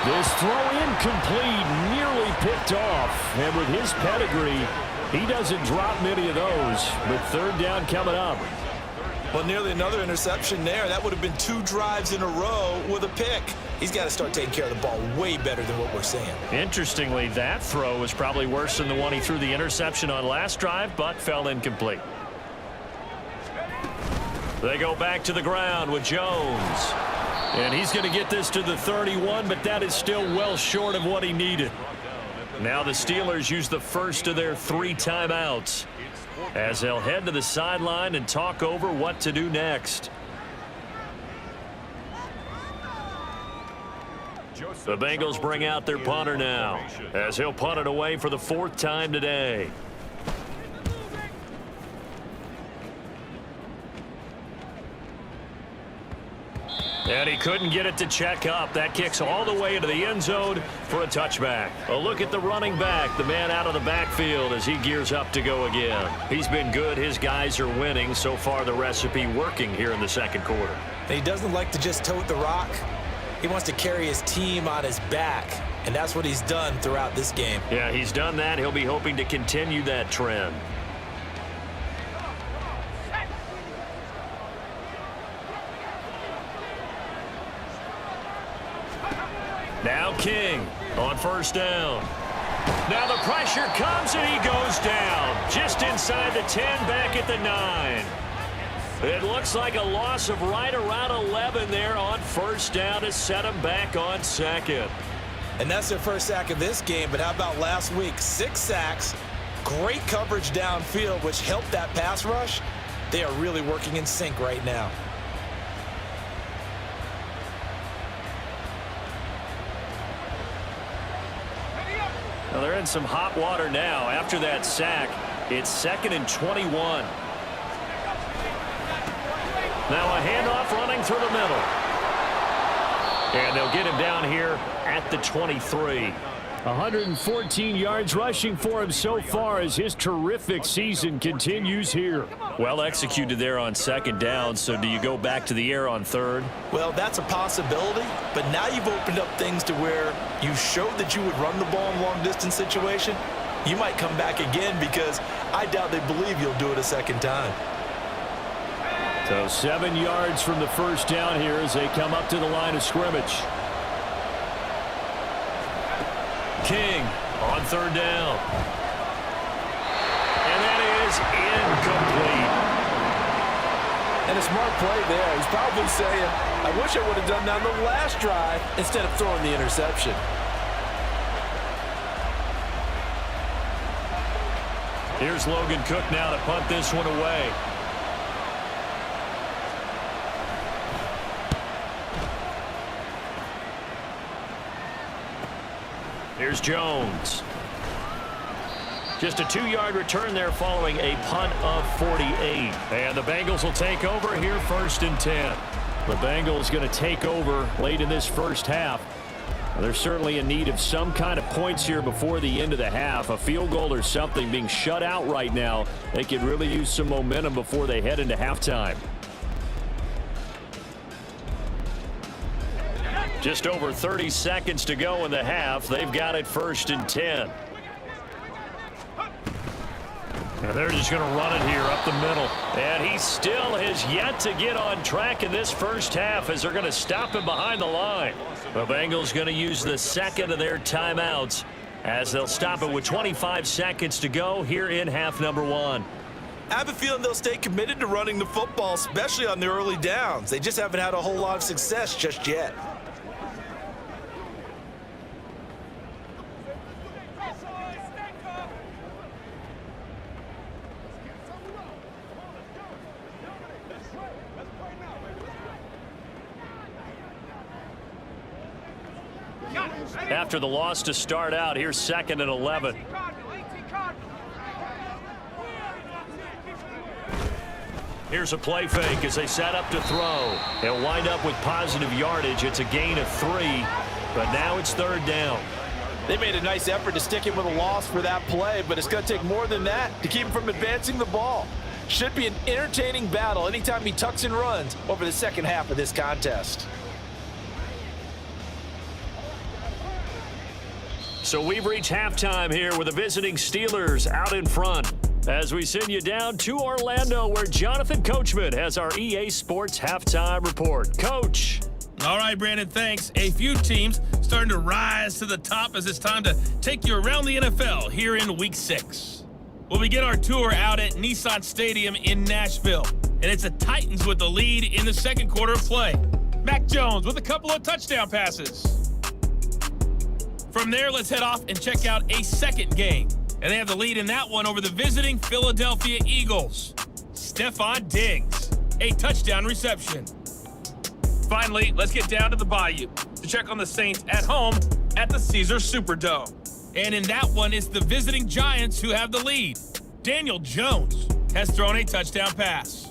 This throw incomplete, nearly picked off. And with his pedigree, he doesn't drop many of those. But 3rd down coming up. Well, nearly another interception there. That would have been 2 drives in a row with a pick. He's got to start taking care of the ball way better than what we're seeing. Interestingly, that throw was probably worse than the one he threw the interception on last drive, but fell incomplete. They go back to the ground with Jones. And he's going to get this to the 31, but that is still well short of what he needed. Now the Steelers use the first of their 3 timeouts as they'll head to the sideline and talk over what to do next. The Bengals bring out their punter now as he'll punt it away for the 4th time today. And he couldn't get it to check up. That kicks all the way into the end zone for a touchback. A look at the running back, the man out of the backfield as he gears up to go again. He's been good. His guys are winning. So far, the recipe working here in the 2nd quarter. He doesn't like to just tote the rock. He wants to carry his team on his back, and that's what he's done throughout this game. Yeah, he's done that. He'll be hoping to continue that trend. Now King on 1st down. Now the pressure comes and he goes down. Just inside the 10, back at the 9. It looks like a loss of right around 11 there on 1st down to set him back on 2nd. And that's their first sack of this game, but how about last week? 6 sacks, great coverage downfield, which helped that pass rush. They are really working in sync right now. Well, they're in some hot water now. After that sack, it's 2nd and 21. Now a handoff running through the middle. And they'll get him down here at the 23. 114 yards rushing for him so far as his terrific season continues here. Well executed there on 2nd down, so do you go back to the air on 3rd? Well, that's a possibility, but now you've opened up things to where you showed that you would run the ball in long-distance situation. You might come back again, because I doubt they believe you'll do it a 2nd time. So 7 yards from the 1st down here as they come up to the line of scrimmage. King on 3rd down. And that is incomplete. And a smart play there. He's probably saying, I wish I would have done that on the last drive instead of throwing the interception. Here's Logan Cook now to punt this one away. Here's Jones. Just a 2-yard return there following a punt of 48. And the Bengals will take over here 1st and 10. The Bengals going to take over late in this first half. They're certainly in need of some kind of points here before the end of the half. A field goal or something, being shut out right now. They could really use some momentum before they head into halftime. Just over 30 seconds to go in the half. They've got it 1st and 10. And they're just going to run it here up the middle. And he still has yet to get on track in this first half as they're going to stop him behind the line. The Bengals going to use the 2nd of their timeouts as they'll stop it with 25 seconds to go here in half number one. I have a feeling they'll stay committed to running the football, especially on the early downs. They just haven't had a whole lot of success just yet. After the loss to start out, here's 2nd and 11. Here's a play fake as they set up to throw. They'll wind up with positive yardage. It's a gain of 3, but now it's 3rd down. They made a nice effort to stick him with a loss for that play, but it's going to take more than that to keep him from advancing the ball. Should be an entertaining battle anytime he tucks and runs over the second half of this contest. So we've reached halftime here with the visiting Steelers out in front. As we send you down to Orlando, where Jonathan Coachman has our EA Sports halftime report. Coach. All right, Brandon, thanks. A few teams starting to rise to the top as it's time to take you around the NFL here in Week 6. We'll begin our tour out at Nissan Stadium in Nashville, and it's the Titans with the lead in the second quarter of play. Mac Jones with a couple of touchdown passes. From there, let's head off and check out a second game. And they have the lead in that one over the visiting Philadelphia Eagles. Stephon Diggs, a touchdown reception. Finally, let's get down to the Bayou to check on the Saints at home at the Caesars Superdome. And in that one, it's the visiting Giants who have the lead. Daniel Jones has thrown a touchdown pass.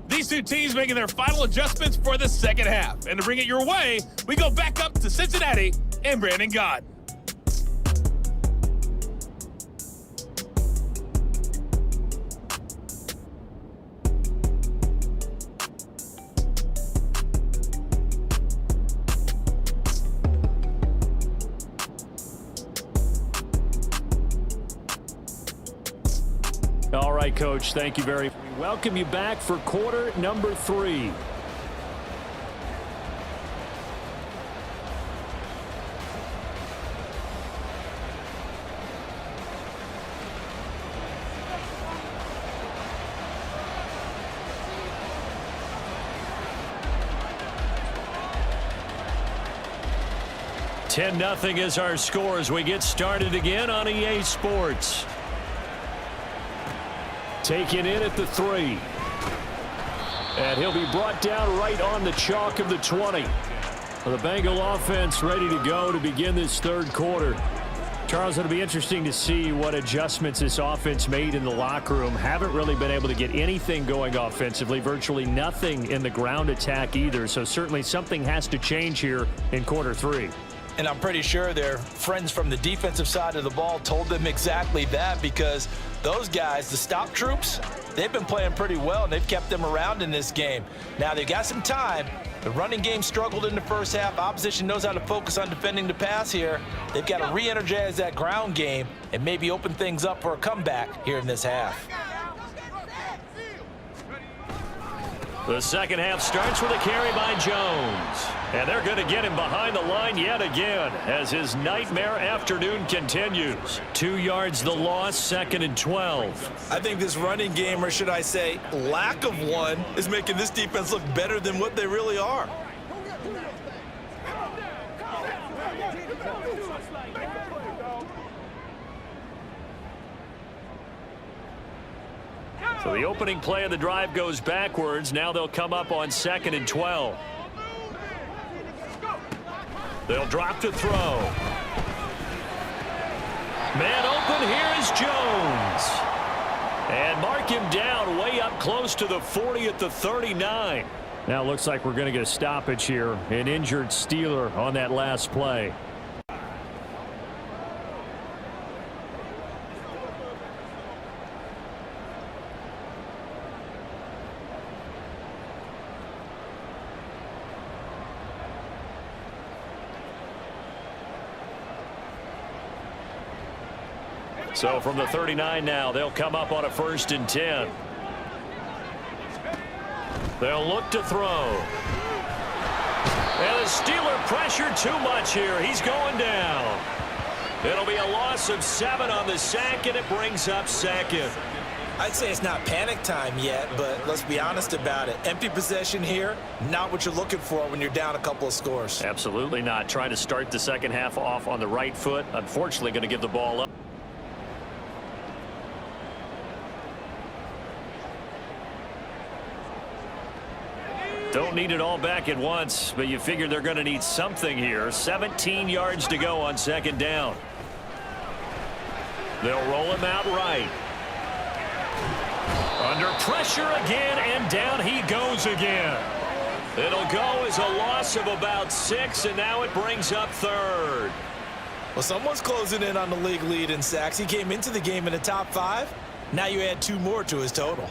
These two teams making their final adjustments for the second half. And to bring it your way, we go back up to Cincinnati and Brandon Gott. All right, Coach, thank you very much. We welcome you back for quarter number 3. (10-0) is our score as we get started again on EA Sports. Taken in at the 3. And he'll be brought down right on the chalk of the 20. The Bengal offense ready to go to begin this third quarter. Charles, it'll be interesting to see what adjustments this offense made in the locker room. Haven't really been able to get anything going offensively, virtually nothing in the ground attack either. So certainly something has to change here in quarter 3. And I'm pretty sure their friends from the defensive side of the ball told them exactly that, because those guys, the stop troops, they've been playing pretty well, and they've kept them around in this game. Now, they've got some time. The running game struggled in the first half. Opposition knows how to focus on defending the pass here. They've got to re-energize that ground game and maybe open things up for a comeback here in this half. The second half starts with a carry by Jones. And they're going to get him behind the line yet again as his nightmare afternoon continues. 2 yards the loss, 2nd and 12. I think this running game, or should I say lack of one, is making this defense look better than what they really are. So the opening play of the drive goes backwards. Now they'll come up on 2nd and 12. They'll drop to throw. Man open, here is Jones. And mark him down way up close to the 40 at the 39. Now it looks like we're going to get a stoppage here. An injured Steeler on that last play. So from the 39 now, they'll come up on a 1st and 10. They'll look to throw. And the Steeler pressure too much here. He's going down. It'll be a loss of 7 on the sack, and it brings up 2nd. I'd say it's not panic time yet, but let's be honest about it. Empty possession here, not what you're looking for when you're down a couple of scores. Absolutely not. Trying to start the second half off on the right foot. Unfortunately, going to give the ball up. Don't need it all back at once, but you figure they're going to need something here. 17 yards to go on 2nd down. They'll roll him out right. Under pressure again, and down he goes again. It'll go as a loss of about 6, and now it brings up 3rd. Well, someone's closing in on the league lead in sacks. He came into the game in the top 5. Now you add 2 more to his total.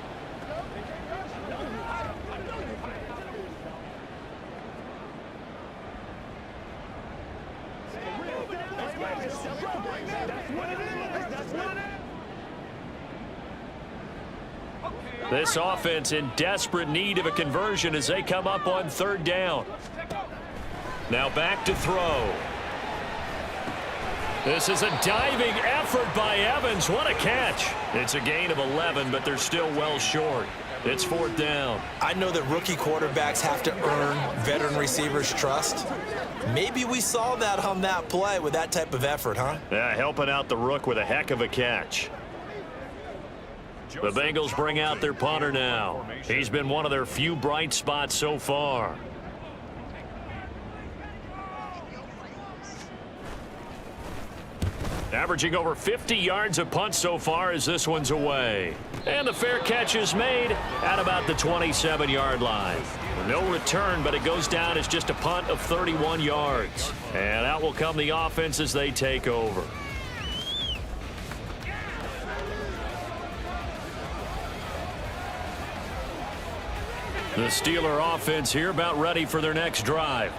This offense in desperate need of a conversion as they come up on 3rd down. Now back to throw. This is a diving effort by Evans. What a catch. It's a gain of 11, but they're still well short. It's 4th down. I know that rookie quarterbacks have to earn veteran receivers' trust. Maybe we saw that on that play with that type of effort, huh? Yeah, helping out the rook with a heck of a catch. The Bengals bring out their punter now. He's been one of their few bright spots so far. Averaging over 50 yards a punt so far as this one's away. And the fair catch is made at about the 27-yard line. No return, but it goes down as just a punt of 31 yards. And out will come the offense as they take over. The Steeler offense here about ready for their next drive.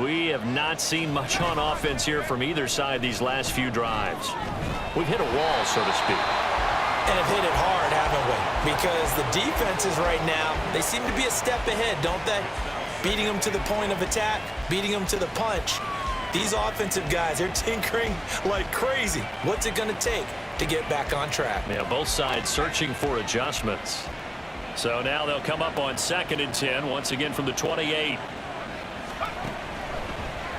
We have not seen much on offense here from either side these last few drives. We've hit a wall, so to speak. And have hit it hard, haven't we? Because the defenses right now, they seem to be a step ahead, don't they? Beating them to the point of attack, beating them to the punch. These offensive guys, they're tinkering like crazy. What's it going to take to get back on track? Yeah, both sides searching for adjustments. So now they'll come up on 2nd and 10, once again from the 28.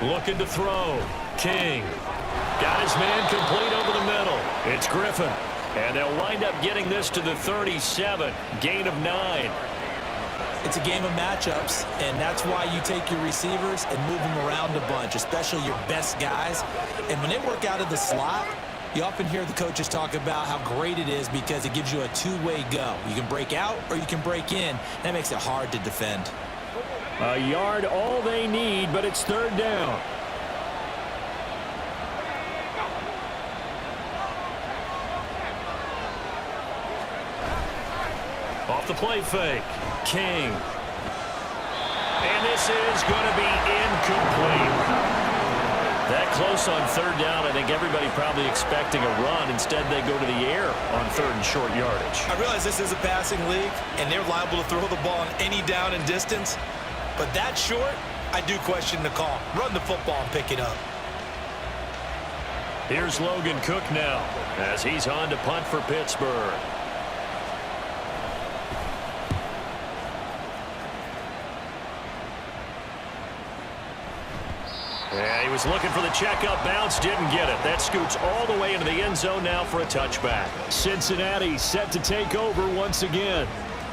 Looking to throw. King. Got his man complete over the middle. It's Griffin. And they'll wind up getting this to the 37. Gain of 9. It's a game of matchups, and that's why you take your receivers and move them around a bunch, especially your best guys. And when they work out of the slot, you often hear the coaches talk about how great it is because it gives you a two-way go. You can break out or you can break in. That makes it hard to defend. A yard all they need, but it's 3rd down. Off the play fake. King. And this is going to be incomplete. That close on 3rd down, I think everybody probably expecting a run. Instead, they go to the air on 3rd and short yardage. I realize this is a passing league, and they're liable to throw the ball on any down and distance. But that short, I do question the call. Run the football and pick it up. Here's Logan Cook now as he's on to punt for Pittsburgh. Yeah, he was looking for the checkup bounce, didn't get it. That scoots all the way into the end zone now for a touchback. Cincinnati set to take over once again.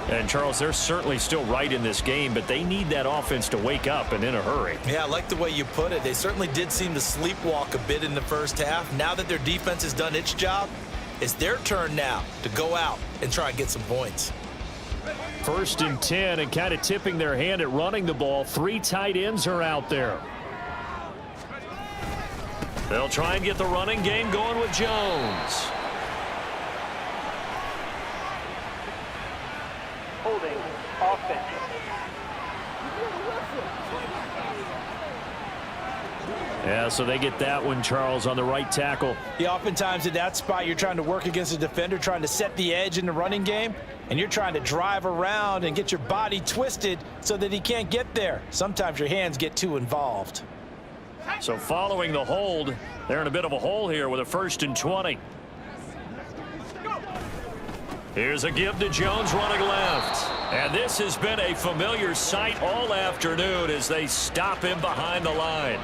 And, Charles, they're certainly still right in this game, but they need that offense to wake up and in a hurry. Yeah, I like the way you put it. They certainly did seem to sleepwalk a bit in the first half. Now that their defense has done its job, it's their turn now to go out and try and get some points. 1st and 10, and kind of tipping their hand at running the ball. 3 tight ends are out there. They'll try and get the running game going with Jones. Holding offense. Yeah, so they get that one, Charles, on the right tackle. Yeah, oftentimes in that spot, you're trying to work against a defender, trying to set the edge in the running game, and you're trying to drive around and get your body twisted so that he can't get there. Sometimes your hands get too involved. So following the hold, they're in a bit of a hole here with a 1st and 20. Here's a give to Jones running left. And this has been a familiar sight all afternoon as they stop him behind the line.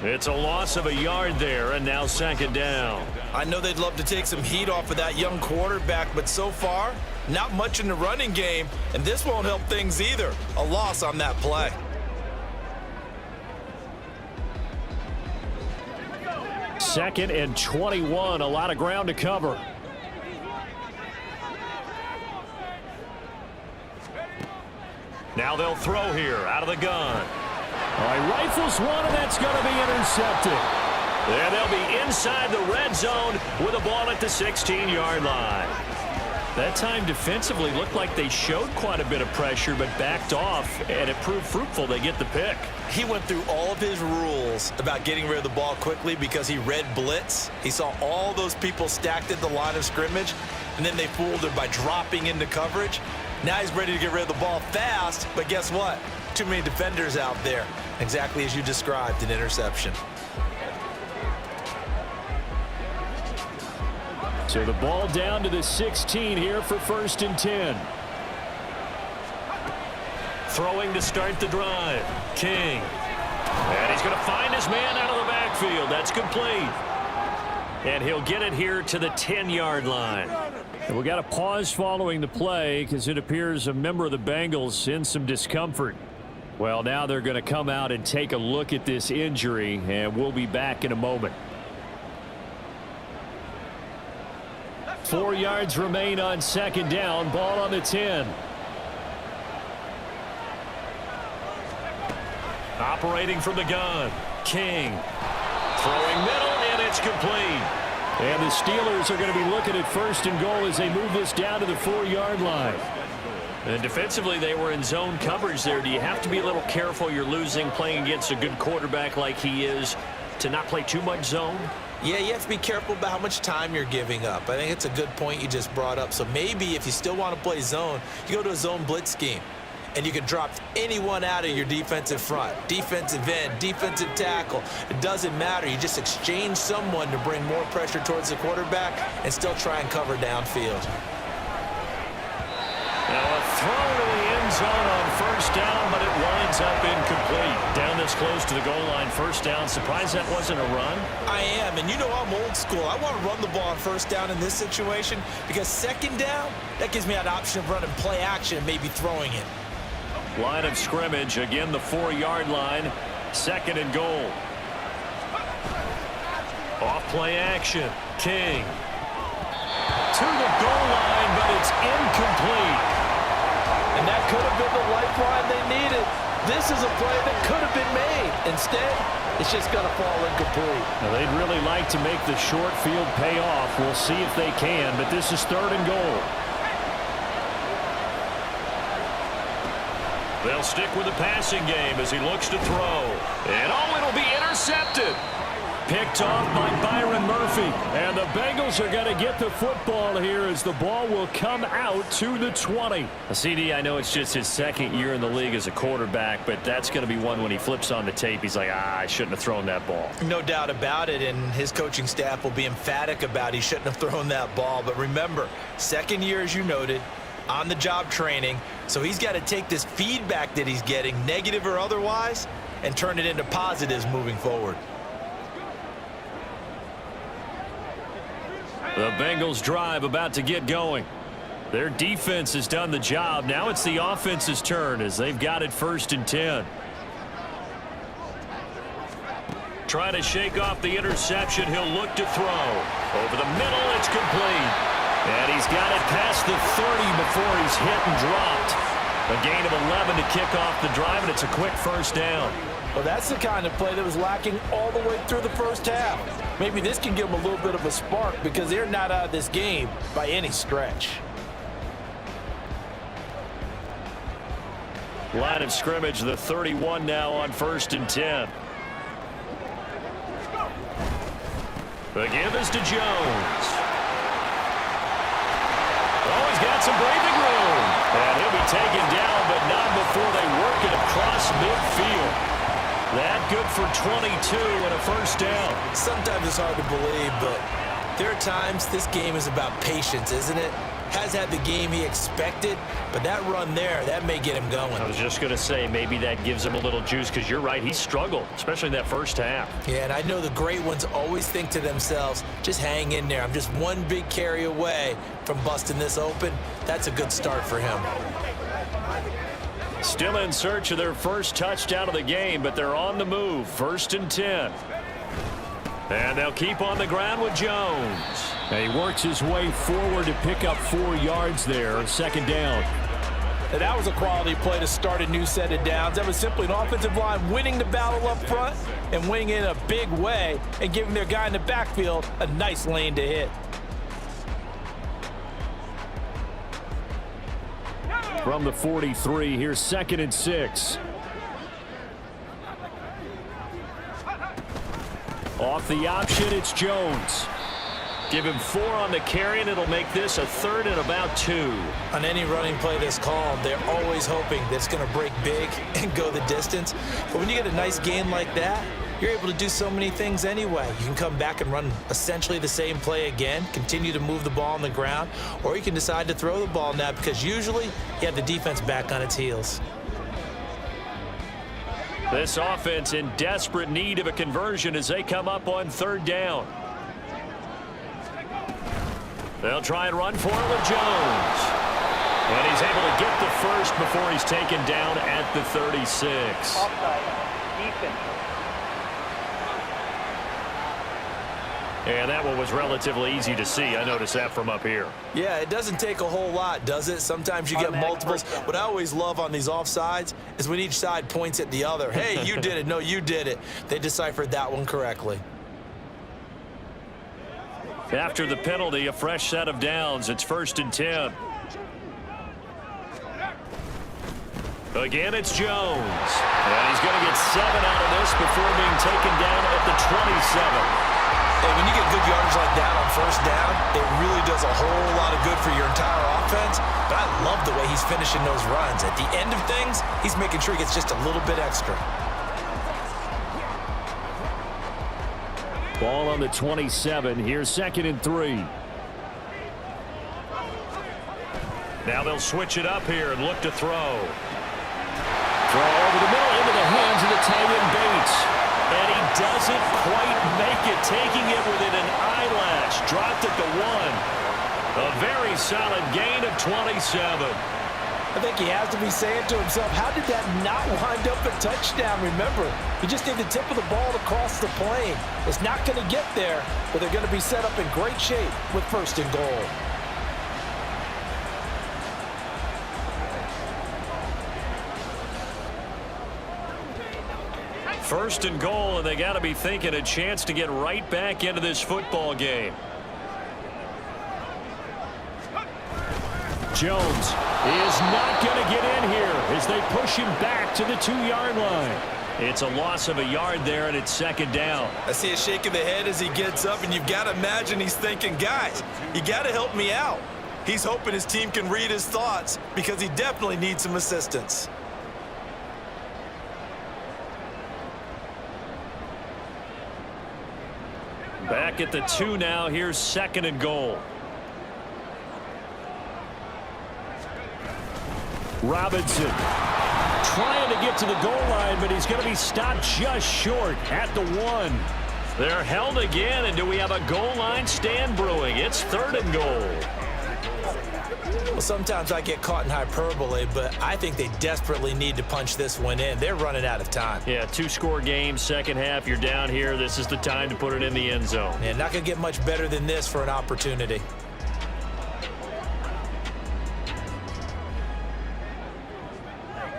It's a loss of a yard there, and now 2nd down. I know they'd love to take some heat off of that young quarterback, but so far, not much in the running game, and this won't help things either. A loss on that play. Second and 21, a lot of ground to cover. Now they'll throw here out of the gun. All right, rifles one, and that's going to be intercepted. And they'll be inside the red zone with a ball at the 16-yard line. That time defensively looked like they showed quite a bit of pressure but backed off, and it proved fruitful. They get the pick. He went through all of his rules about getting rid of the ball quickly because he read blitz. He saw all those people stacked at the line of scrimmage, and then they fooled him by dropping into coverage. Now he's ready to get rid of the ball fast, but guess what? Too many defenders out there. Exactly as you described, an interception. So the ball down to the 16 here for 1st and 10. Throwing to start the drive. King. And he's going to find his man out of the backfield. That's complete. And he'll get it here to the 10-yard line. And we got a pause following the play because it appears a member of the Bengals in some discomfort. Well, now they're going to come out and take a look at this injury, and we'll be back in a moment. 4 yards remain on 2nd down. Ball on the 10. Operating from the gun. King. Throwing middle, and it's complete. And the Steelers are going to be looking at 1st and goal as they move this down to the 4-yard line. And defensively, they were in zone coverage there. Do you have to be a little careful? You're losing playing against a good quarterback like he is to not play too much zone? Yeah, you have to be careful about how much time you're giving up. I think it's a good point you just brought up. So maybe if you still want to play zone, you go to a zone blitz scheme. And you can drop anyone out of your defensive front, defensive end, defensive tackle. It doesn't matter. You just exchange someone to bring more pressure towards the quarterback and still try and cover downfield. Now a throw to the end zone on 1st down, but it winds up incomplete. Down this close to the goal line, 1st down. Surprised that wasn't a run? I am, and you know I'm old school. I want to run the ball on 1st down in this situation because 2nd down, that gives me an option of running play action and maybe throwing it. Line of scrimmage, again the 4-yard line, 2nd and goal. Off play action, King. To the goal line, but it's incomplete. And that could have been the lifeline they needed. This is a play that could have been made. Instead, it's just going to fall incomplete. Now, they'd really like to make the short field pay off. We'll see if they can, but this is 3rd and goal. They'll stick with the passing game as he looks to throw. And it'll be intercepted. Picked off by Byron Murphy. And the Bengals are going to get the football here as the ball will come out to the 20. CD, I know it's just his 2nd year in the league as a quarterback, but that's going to be one when he flips on the tape. He's like, I shouldn't have thrown that ball. No doubt about it, and his coaching staff will be emphatic about he shouldn't have thrown that ball. But remember, 2nd year, as you noted, on-the-job training, so he's got to take this feedback that he's getting, negative or otherwise, and turn it into positives moving forward. The Bengals drive about to get going. Their defense has done the job. Now it's the offense's turn as they've got it 1st and 10. Trying to shake off the interception. He'll look to throw. Over the middle, it's complete. And he's got it past the 30 before he's hit and dropped. A gain of 11 to kick off the drive, and it's a quick 1st down. Well, that's the kind of play that was lacking all the way through the 1st half. Maybe this can give them a little bit of a spark because they're not out of this game by any stretch. Line of scrimmage, the 31 now on 1st and 10. The give is to Jones. Oh, he's got some breathing room. And he'll be taken down, but not before they work it across midfield. That good for 22 and a first down. Sometimes it's hard to believe, but there are times this game is about patience, isn't it? Has had the game he expected, but that run there, that may get him going. I was just going to say, maybe that gives him a little juice, because you're right, he struggled, especially in that first half. Yeah, and I know the great ones always think to themselves, just hang in there. I'm just one big carry away from busting this open. That's a good start for him. Still in search of their first touchdown of the game, but they're on the move. 1st and 10. And they'll keep on the ground with Jones. And he works his way forward to pick up 4 yards there. 2nd down. And that was a quality play to start a new set of downs. That was simply an offensive line winning the battle up front and winning it in a big way and giving their guy in the backfield a nice lane to hit. From the 43, here's 2nd and 6. Off the option, it's Jones. Give him 4 on the carry, and it'll make this a 3rd and about 2. On any running play this called, they're always hoping that it's going to break big and go the distance. But when you get a nice gain like that, you're able to do so many things anyway. You can come back and run essentially the same play again, continue to move the ball on the ground, or you can decide to throw the ball now because usually you have the defense back on its heels. This offense in desperate need of a conversion as they come up on 3rd down. They'll try and run for it with Jones. And he's able to get the first before he's taken down at the 36. And that one was relatively easy to see. I noticed that from up here. Yeah, it doesn't take a whole lot, does it? Sometimes you get multiples. What I always love on these offsides is when each side points at the other. Hey, you did it. No, you did it. They deciphered that one correctly. After the penalty, a fresh set of downs. It's 1st and 10. Again, it's Jones. And he's going to get 7 out of this before being taken down at the 27. Hey, when you get good yardage like that on 1st down, it really does a whole lot of good for your entire offense. But I love the way he's finishing those runs. At the end of things, he's making sure he gets just a little bit extra. Ball on the 27. Here's 2nd and 3. Now they'll switch it up here and look to throw. Throw over the middle into the hands of the tight end Bates. And he doesn't quite make it, taking it within an eyelash. Dropped at the 1. A very solid gain of 27. I think he has to be saying to himself, how did that not wind up a touchdown? Remember, he just need the tip of the ball to cross the plane. It's not going to get there, but they're going to be set up in great shape with 1st and goal. First and goal, and they got to be thinking a chance to get right back into this football game. Jones is not going to get in here as they push him back to the 2-yard line. It's a loss of a yard there, and it's 2nd down. I see a shake of the head as he gets up, and you've got to imagine he's thinking, guys, you got to help me out. He's hoping his team can read his thoughts because he definitely needs some assistance. Back at the 2 now. Here's 2nd and goal. Robinson trying to get to the goal line, but he's going to be stopped just short at the 1. They're held again, and do we have a goal line stand brewing? It's 3rd and goal. Well, sometimes I get caught in hyperbole, but I think they desperately need to punch this one in. They're running out of time. Yeah, 2-score game, 2nd half. You're down here. This is the time to put it in the end zone. Yeah, not going to get much better than this for an opportunity.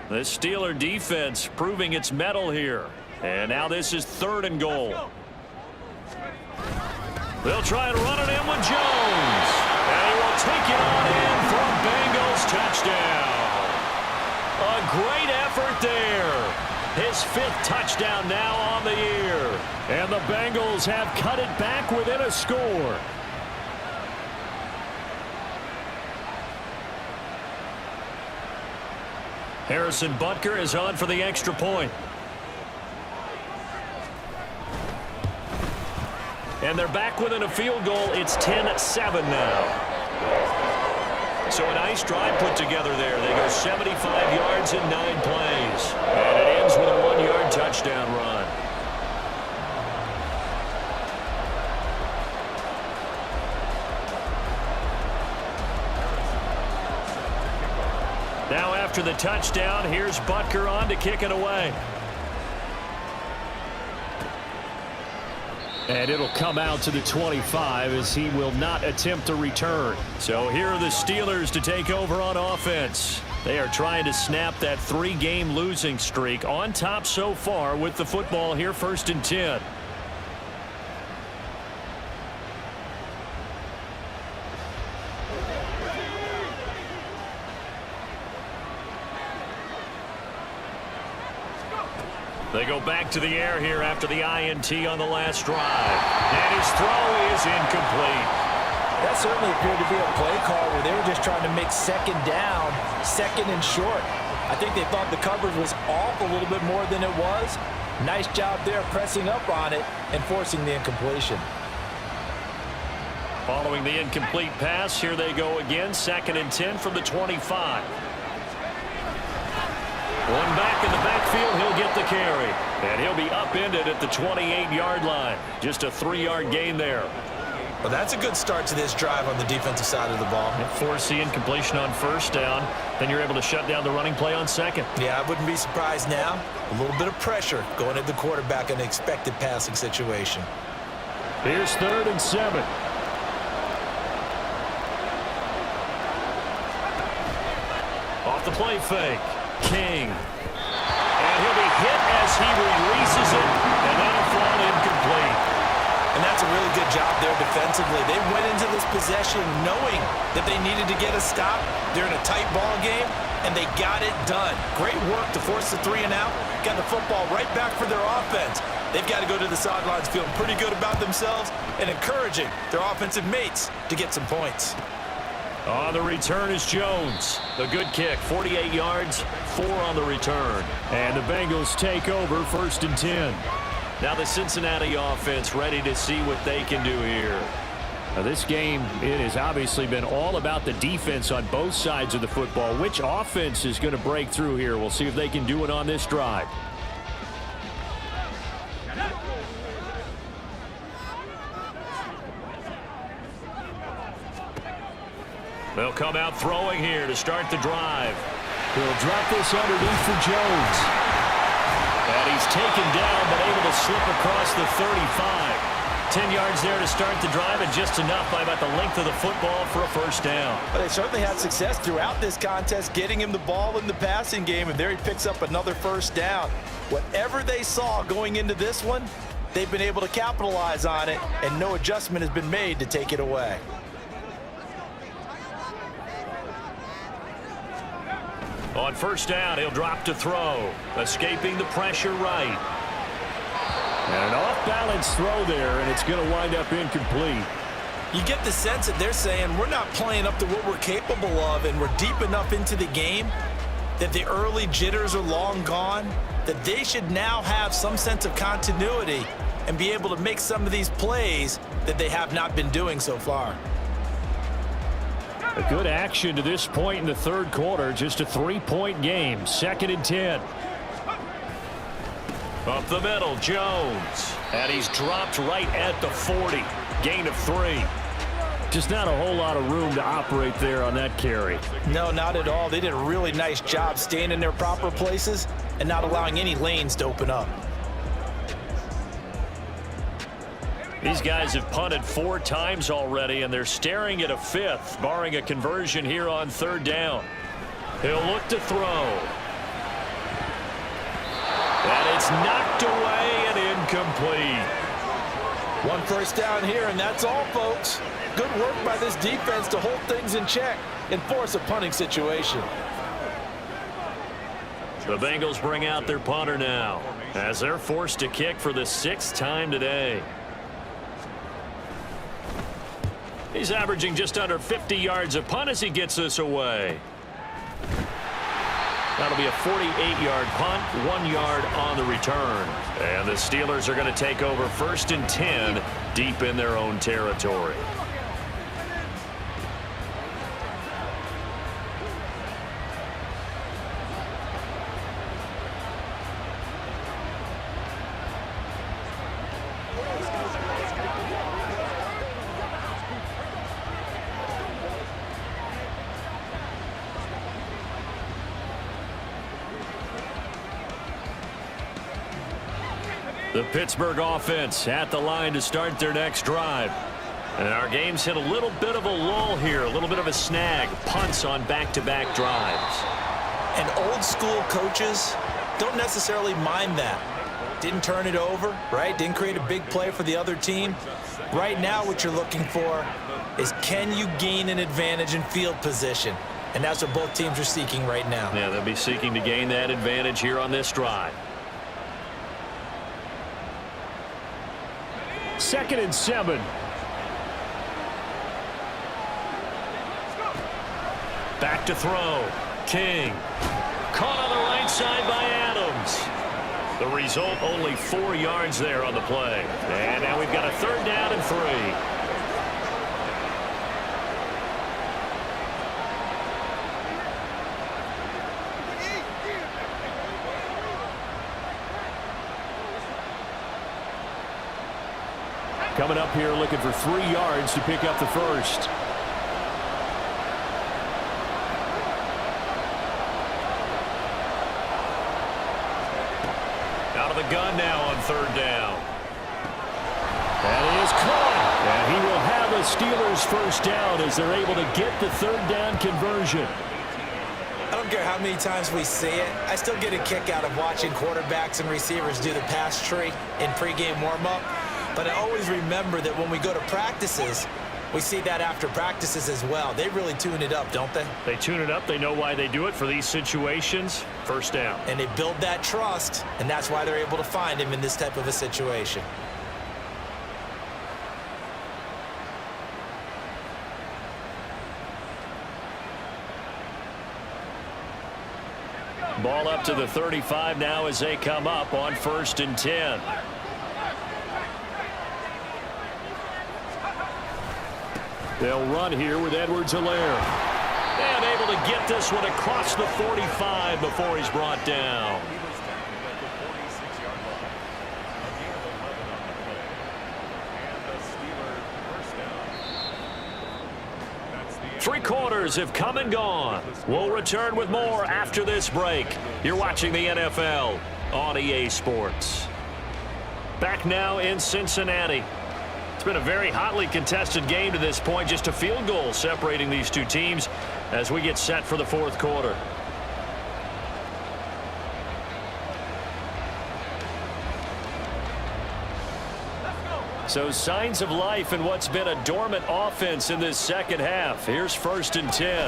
The Steeler defense proving its mettle here. And now this is 3rd and goal. They'll try and run it in with Jones. And he will take it on in for a Bengals touchdown. A great effort there. His 5th touchdown now on the year. And the Bengals have cut it back within a score. Harrison Butker is on for the extra point. And they're back within a field goal. It's 10-7 now. So a nice drive put together there. They go 75 yards in 9 plays. And it ends with a 1-yard touchdown run. Now after the touchdown, here's Butker on to kick it away. And it'll come out to the 25 as he will not attempt a return. So here are the Steelers to take over on offense. They are trying to snap that 3-game losing streak. On top so far with the football here, 1st and 10. They go back to the air here after the INT on the last drive. And his throw is incomplete. That certainly appeared to be a play call where they were just trying to make 2nd down, 2nd and short. I think they thought the coverage was off a little bit more than it was. Nice job there pressing up on it and forcing the incompletion. Following the incomplete pass, here they go again. 2nd and 10 from the 25. One back in the backfield, he'll get the carry. And he'll be upended at the 28-yard line. Just a 3-yard gain there. Well, that's a good start to this drive on the defensive side of the ball. Force the incompletion on 1st down. Then you're able to shut down the running play on 2nd. Yeah, I wouldn't be surprised now. A little bit of pressure going at the quarterback in an expected passing situation. Here's 3rd and 7. Off the play fake. King. And he'll be hit as he releases it, and that'll fall incomplete. And that's a really good job there defensively. They went into this possession knowing that they needed to get a stop. They're in a tight ball game, and they got it done. Great work to force the 3 and out. Got the football right back for their offense. They've got to go to the sidelines feeling pretty good about themselves and encouraging their offensive mates to get some points. On the return is Jones. A good kick, 48 yards, 4 on the return. And the Bengals take over 1st and 10. Now the Cincinnati offense ready to see what they can do here. Now this game, it has obviously been all about the defense on both sides of the football. Which offense is going to break through here? We'll see if they can do it on this drive. They'll come out throwing here to start the drive. He'll drop this underneath for Jones. And he's taken down, but able to slip across the 35. 10 yards there to start the drive, and just enough by about the length of the football for a 1st down. But they certainly had success throughout this contest, getting him the ball in the passing game, and there he picks up another 1st down. Whatever they saw going into this one, they've been able to capitalize on it, and no adjustment has been made to take it away. On 1st down, he'll drop to throw, escaping the pressure right. And an off-balance throw there, and it's going to wind up incomplete. You get the sense that they're saying we're not playing up to what we're capable of, and we're deep enough into the game that the early jitters are long gone, that they should now have some sense of continuity and be able to make some of these plays that they have not been doing so far. A good action to this point in the 3rd quarter. Just a 3-point game. 2nd and 10. Up the middle, Jones. And he's dropped right at the 40. Gain of 3. Just not a whole lot of room to operate there on that carry. No, not at all. They did a really nice job staying in their proper places and not allowing any lanes to open up. These guys have punted 4 times already, and they're staring at a 5th, barring a conversion here on 3rd down. He'll look to throw. And it's knocked away and incomplete. 1 1st down here, and that's all, folks. Good work by this defense to hold things in check and force a punting situation. The Bengals bring out their punter now as they're forced to kick for the 6th time today. He's averaging just under 50 yards a punt as he gets this away. That'll be a 48-yard punt, 1 yard on the return. And the Steelers are going to take over 1st and 10 deep in their own territory. The Pittsburgh offense at the line to start their next drive. And our game's hit a little bit of a lull here, a little bit of a snag. Punts on back-to-back drives. And old school coaches don't necessarily mind that. Didn't turn it over, right? Didn't create a big play for the other team. Right now what you're looking for is, can you gain an advantage in field position? And that's what both teams are seeking right now. Yeah, they'll be seeking to gain that advantage here on this drive. 2nd and 7. Back to throw. King. Caught on the right side by Adams. The result, only 4 yards there on the play. And now we've got a 3rd down and 3. Coming up here looking for 3 yards to pick up the first. Out of the gun now on 3rd down. And he is caught. And he will have a Steelers first down as they're able to get the 3rd down conversion. I don't care how many times we see it. I still get a kick out of watching quarterbacks and receivers do the pass tree in pregame warm-up. But I always remember that when we go to practices, we see that after practices as well. They really tune it up, don't they? They tune it up. They know why they do it for these situations. First down. And they build that trust, and that's why they're able to find him in this type of a situation. Ball up to the 35 now as they come up on 1st and 10. They'll run here with Edwards-Helaire. And able to get this one across the 45 before he's brought down. Three quarters have come and gone. We'll return with more after this break. You're watching the NFL on EA Sports. Back now in Cincinnati. It's been a very hotly contested game to this point. Just a field goal separating these two teams as we get set for the 4th quarter. So signs of life in what's been a dormant offense in this 2nd half. Here's 1st and 10.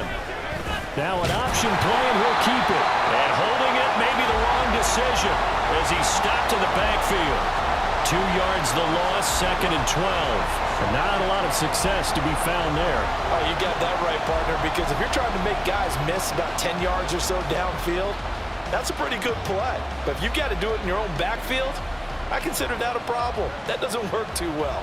Now an option play, and he'll keep it. And holding it may be the wrong decision as he's stopped in the backfield. 2 yards the loss, 2nd and 12. And not a lot of success to be found there. Oh, you got that right, partner, because if you're trying to make guys miss about 10 yards or so downfield, that's a pretty good play. But if you've got to do it in your own backfield, I consider that a problem. That doesn't work too well.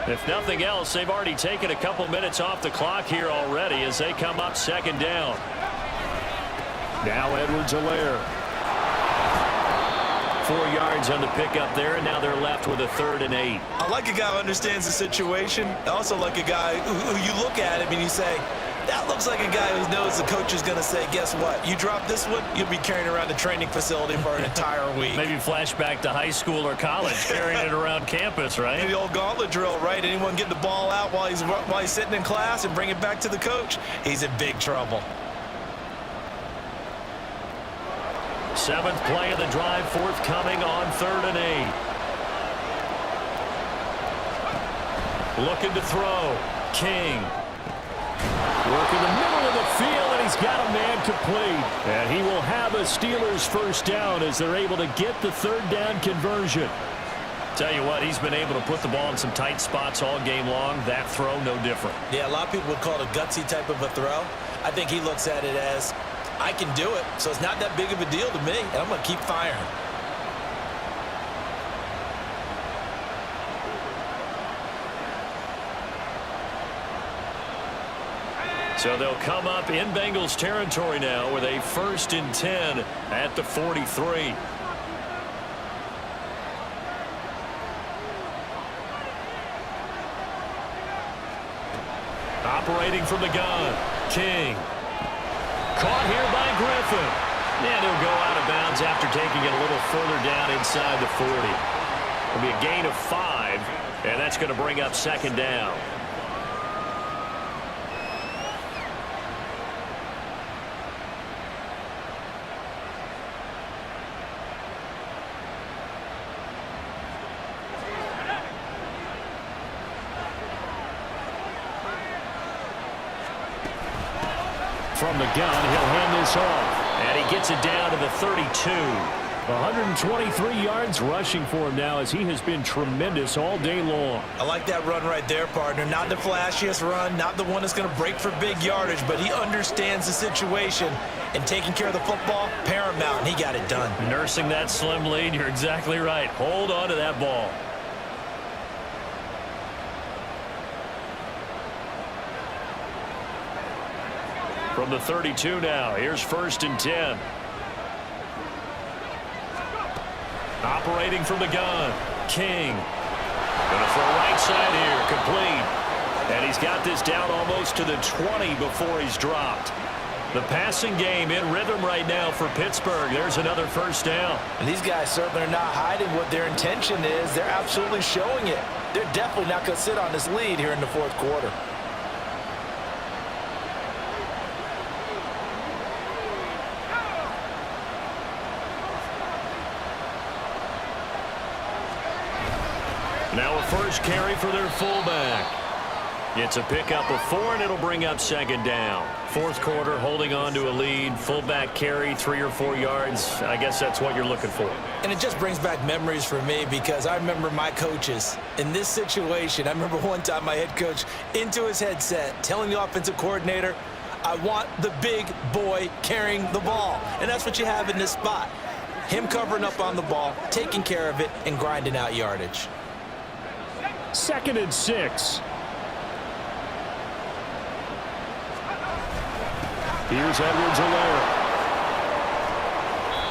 If nothing else, they've already taken a couple minutes off the clock here already as they come up 2nd down. Now Edwards-Helaire. 4 yards on the pickup there, and now they're left with a 3rd and 8. I like a guy who understands the situation. I also like a guy who you look at him and you say, that looks like a guy who knows the coach is going to say, guess what? You drop this one, you'll be carrying around the training facility for an entire week. Maybe flashback to high school or college, carrying it around campus, right? Maybe the old gauntlet drill, right? Anyone get the ball out while he's sitting in class and bring it back to the coach, he's in big trouble. 7th play of the drive, forthcoming on 3rd and 8. Looking to throw. King. Work in the middle of the field, and he's got a man complete. And he will have a Steelers first down as they're able to get the third down conversion. Tell you what, he's been able to put the ball in some tight spots all game long. That throw, no different. Yeah, a lot of people would call it a gutsy type of a throw. I think he looks at it as, I can do it, so it's not that big of a deal to me, and I'm going to keep firing. So they'll come up in Bengals territory now with a 1st and 10 at the 43. Operating from the gun, King. Caught here by Griffin. And he'll go out of bounds after taking it a little further down inside the 40. It'll be a gain of 5, and that's going to bring up 2nd down. From the gun, he'll hand this off. And he gets it down to the 32. 123 yards rushing for him now as he has been tremendous all day long. I like that run right there, partner. Not the flashiest run, not the one that's going to break for big yardage, but he understands the situation, and taking care of the football, paramount, and he got it done. Nursing that slim lead, you're exactly right. Hold on to that ball. From the 32 now, here's 1st and 10. Operating from the gun, King. Gonna throw right side here, complete. And he's got this down almost to the 20 before he's dropped. The passing game in rhythm right now for Pittsburgh. There's another 1st down. And these guys certainly are not hiding what their intention is. They're absolutely showing it. They're definitely not going to sit on this lead here in the 4th quarter. Now a first carry for their fullback. It's a pickup of 4, and it'll bring up 2nd down. 4th quarter, holding on to a lead. Fullback carry, 3 or 4 yards. I guess that's what you're looking for. And it just brings back memories for me because I remember my coaches in this situation. I remember one time my head coach into his headset telling the offensive coordinator, I want the big boy carrying the ball. And that's what you have in this spot. Him covering up on the ball, taking care of it, and grinding out yardage. 2nd and 6. Here's Edwards-Helaire.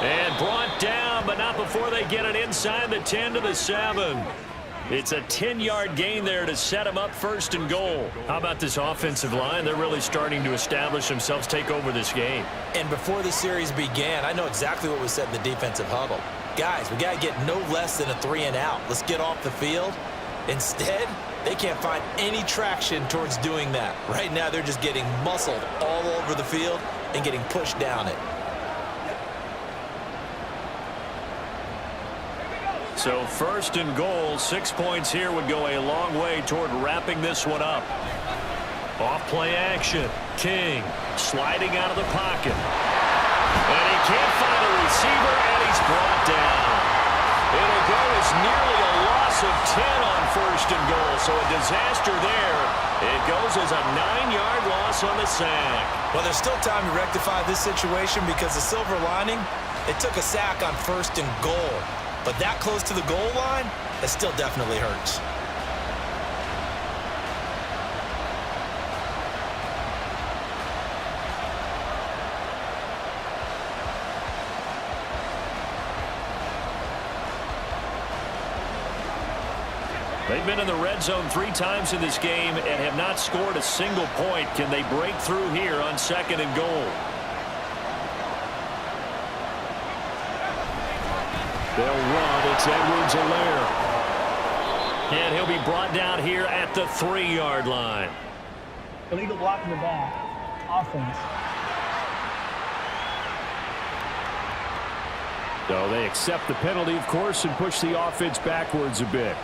And brought down, but not before they get it inside the 10 to the 7. It's a 10-yard gain there to set them up 1st and goal. How about this offensive line? They're really starting to establish themselves, take over this game. And before the series began, I know exactly what was said in the defensive huddle. Guys, we got to get no less than a 3 and out. Let's get off the field. Instead, they can't find any traction towards doing that. Right now, they're just getting muscled all over the field and getting pushed down it. So 1st and goal, 6 points here would go a long way toward wrapping this one up. Off play action. King sliding out of the pocket. And he can't find a receiver, and he's brought down. It'll go as nearly a loss of 10 on 1st and goal, so a disaster there. It goes as a 9-yard loss on the sack. Well, there's still time to rectify this situation because the silver lining, it took a sack on 1st and goal. But that close to the goal line, it still definitely hurts. They've been in the red zone 3 times in this game and have not scored a single point. Can they break through here on 2nd and goal? They'll run. It's Edwards-Helaire. And he'll be brought down here at the 3-yard line. Illegal block in the back. Offense. So they accept the penalty, of course, and push the offense backwards a bit.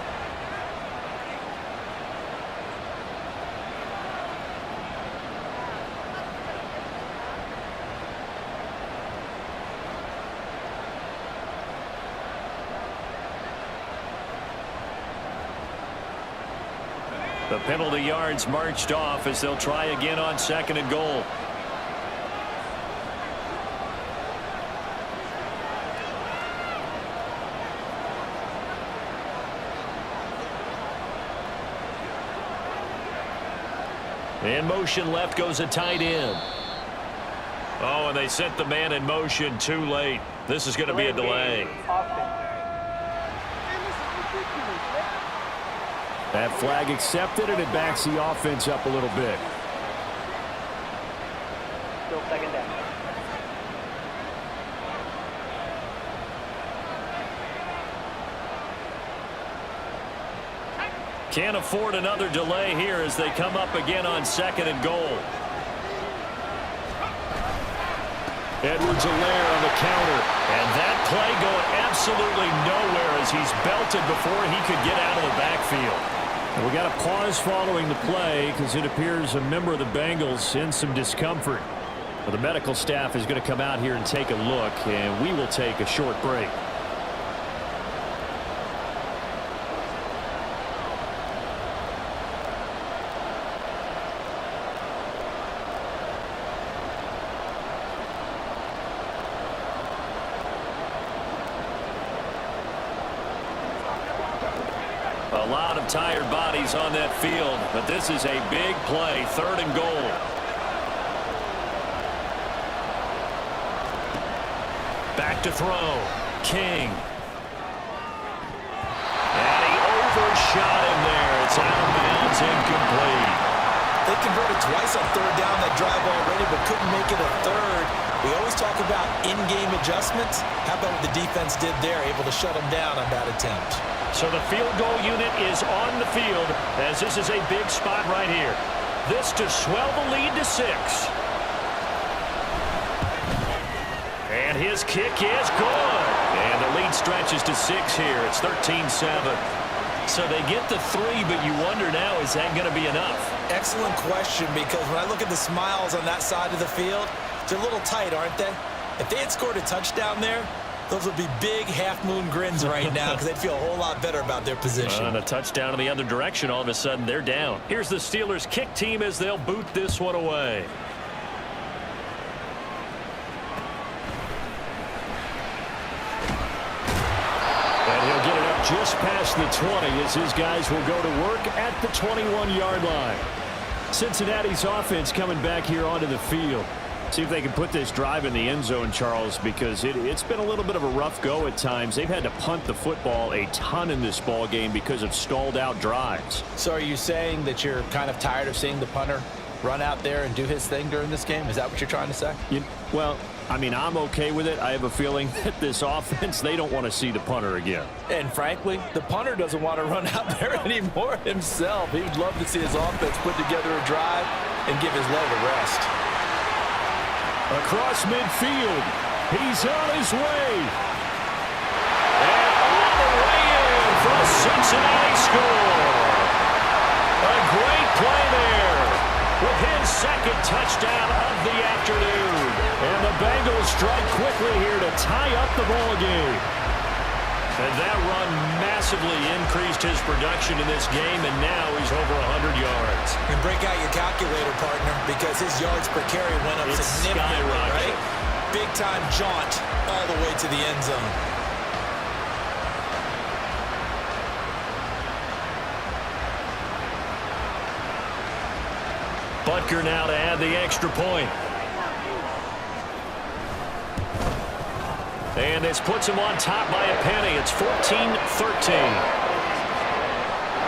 The penalty yards marched off as they'll try again on 2nd and goal. In motion left goes a tight end. Oh, and they sent the man in motion too late. This is going to be a delay. That flag accepted, and it backs the offense up a little bit. Still 2nd down. Can't afford another delay here as they come up again on 2nd and goal. Edwards-Helaire on the counter. And that play going absolutely nowhere as he's belted before he could get out of the backfield. And we got a pause following the play because it appears a member of the Bengals in some discomfort. Well, the medical staff is going to come out here and take a look, and we will take a short break. A lot of tired bodies on that field, but this is a big play, 3rd and goal. Back to throw. King. And he overshot him there. It's out of bounds, incomplete. They converted twice on 3rd down that drive already, but couldn't make it a 3rd. We always talk about in-game adjustments. How about what the defense did there, able to shut them down on that attempt? So the field goal unit is on the field as this is a big spot right here. This to swell the lead to 6. And his kick is good. And the lead stretches to 6 here. It's 13-7. So they get the 3, but you wonder now, is that going to be enough? Excellent question, because when I look at the smiles on that side of the field, they're a little tight, aren't they? If they had scored a touchdown there, those would be big half-moon grins right now because they'd feel a whole lot better about their position. And a touchdown in the other direction, all of a sudden they're down. Here's the Steelers' kick team as they'll boot this one away. And he'll get it up just past the 20 as his guys will go to work at the 21-yard line. Cincinnati's offense coming back here onto the field. See if they can put this drive in the end zone, Charles, because it's been a little bit of a rough go at times. They've had to punt the football a ton in this ball game because of stalled out drives. So are you saying that you're kind of tired of seeing the punter run out there and do his thing during this game? Is that what you're trying to say? Well, I mean, I'm okay with it. I have a feeling that this offense, they don't want to see the punter again. And frankly, the punter doesn't want to run out there anymore himself. He would love to see his offense put together a drive and give his leg a rest. Across midfield, he's on his way. And all the way in for a Cincinnati score. A great play there with his 2nd touchdown of the afternoon. And the Bengals strike quickly here to tie up the ball game. And that run massively increased his production in this game, and now he's over 100 yards. And break out your calculator, partner, because his yards per carry went up significantly, right? Big-time jaunt all the way to the end zone. Butker now to add the extra point. And this puts him on top by a penny. It's 14-13.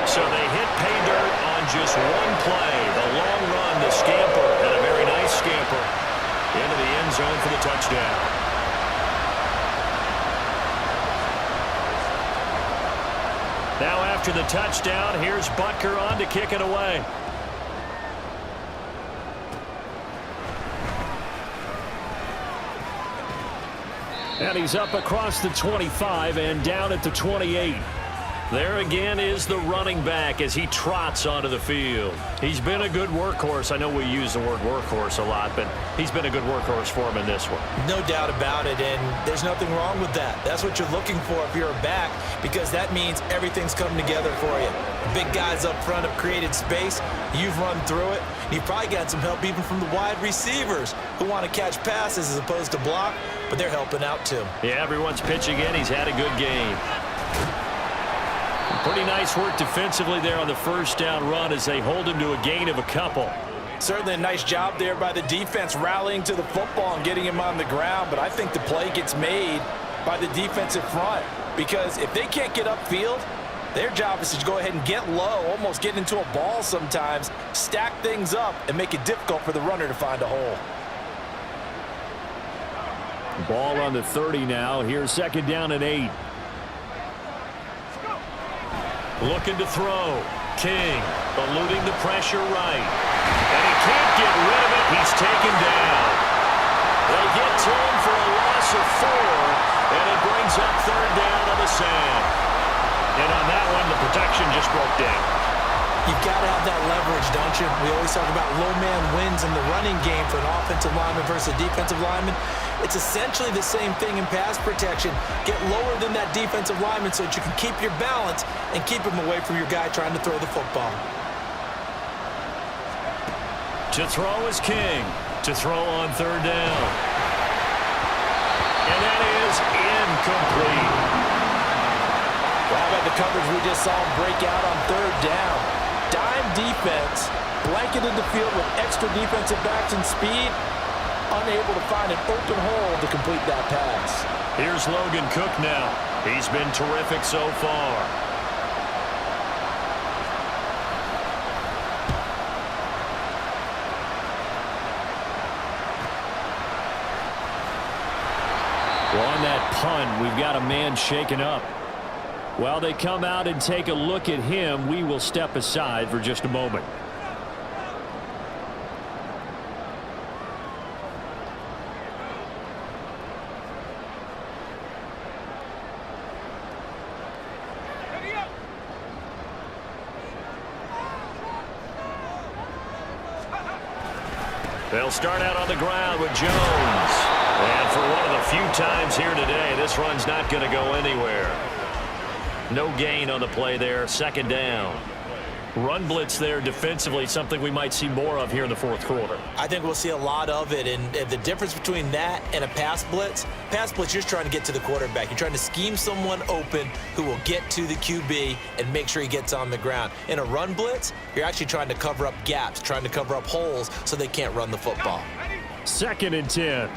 So they hit pay dirt on just one play. The long run, the scamper, and a very nice scamper into the end zone for the touchdown. Now after the touchdown, here's Butker on to kick it away. And he's up across the 25 and down at the 28. There again is the running back as he trots onto the field. He's been a good workhorse. I know we use the word workhorse a lot, but he's been a good workhorse for him in this one. No doubt about it, and there's nothing wrong with that. That's what you're looking for if you're a back, because that means everything's coming together for you. The big guys up front have created space. You've run through it. You've probably got some help even from the wide receivers who want to catch passes as opposed to block, but they're helping out too. Yeah, everyone's pitching in. He's had a good game. Pretty nice work defensively there on the first down run as they hold him to a gain of a couple. Certainly a nice job there by the defense rallying to the football and getting him on the ground, but I think the play gets made by the defensive front because if they can't get upfield, their job is to go ahead and get low, almost get into a ball sometimes, stack things up, and make it difficult for the runner to find a hole. Ball on the 30 now. Here's second down and 8. Looking to throw. King eluding the pressure right. And he can't get rid of it. He's taken down. They get to him for a loss of 4, and it brings up third down on the sack. And on that one, the protection just broke down. You've got to have that leverage, don't you? We always talk about low man wins in the running game for an offensive lineman versus a defensive lineman. It's essentially the same thing in pass protection. Get lower than that defensive lineman so that you can keep your balance and keep him away from your guy trying to throw the football. To throw is King. To throw on third down. And that is incomplete. Well, how about the coverage we just saw him break out on third down? Dime defense, blanketed the field with extra defensive backs and speed, unable to find an open hole to complete that pass. Here's Logan Cook now. He's been terrific so far. Well, on that punt, we've got a man shaken up. While they come out and take a look at him, we will step aside for just a moment. They'll start out on the ground with Jones. And for one of the few times here today, this run's not going to go anywhere. No gain on the play there. Second down. Run blitz there defensively, something we might see more of here in the fourth quarter. I think we'll see a lot of it, and the difference between that and a pass blitz, you're just trying to get to the quarterback. You're trying to scheme someone open who will get to the QB and make sure he gets on the ground. In a run blitz, you're actually trying to cover up gaps, trying to cover up holes so they can't run the football. Second and 10.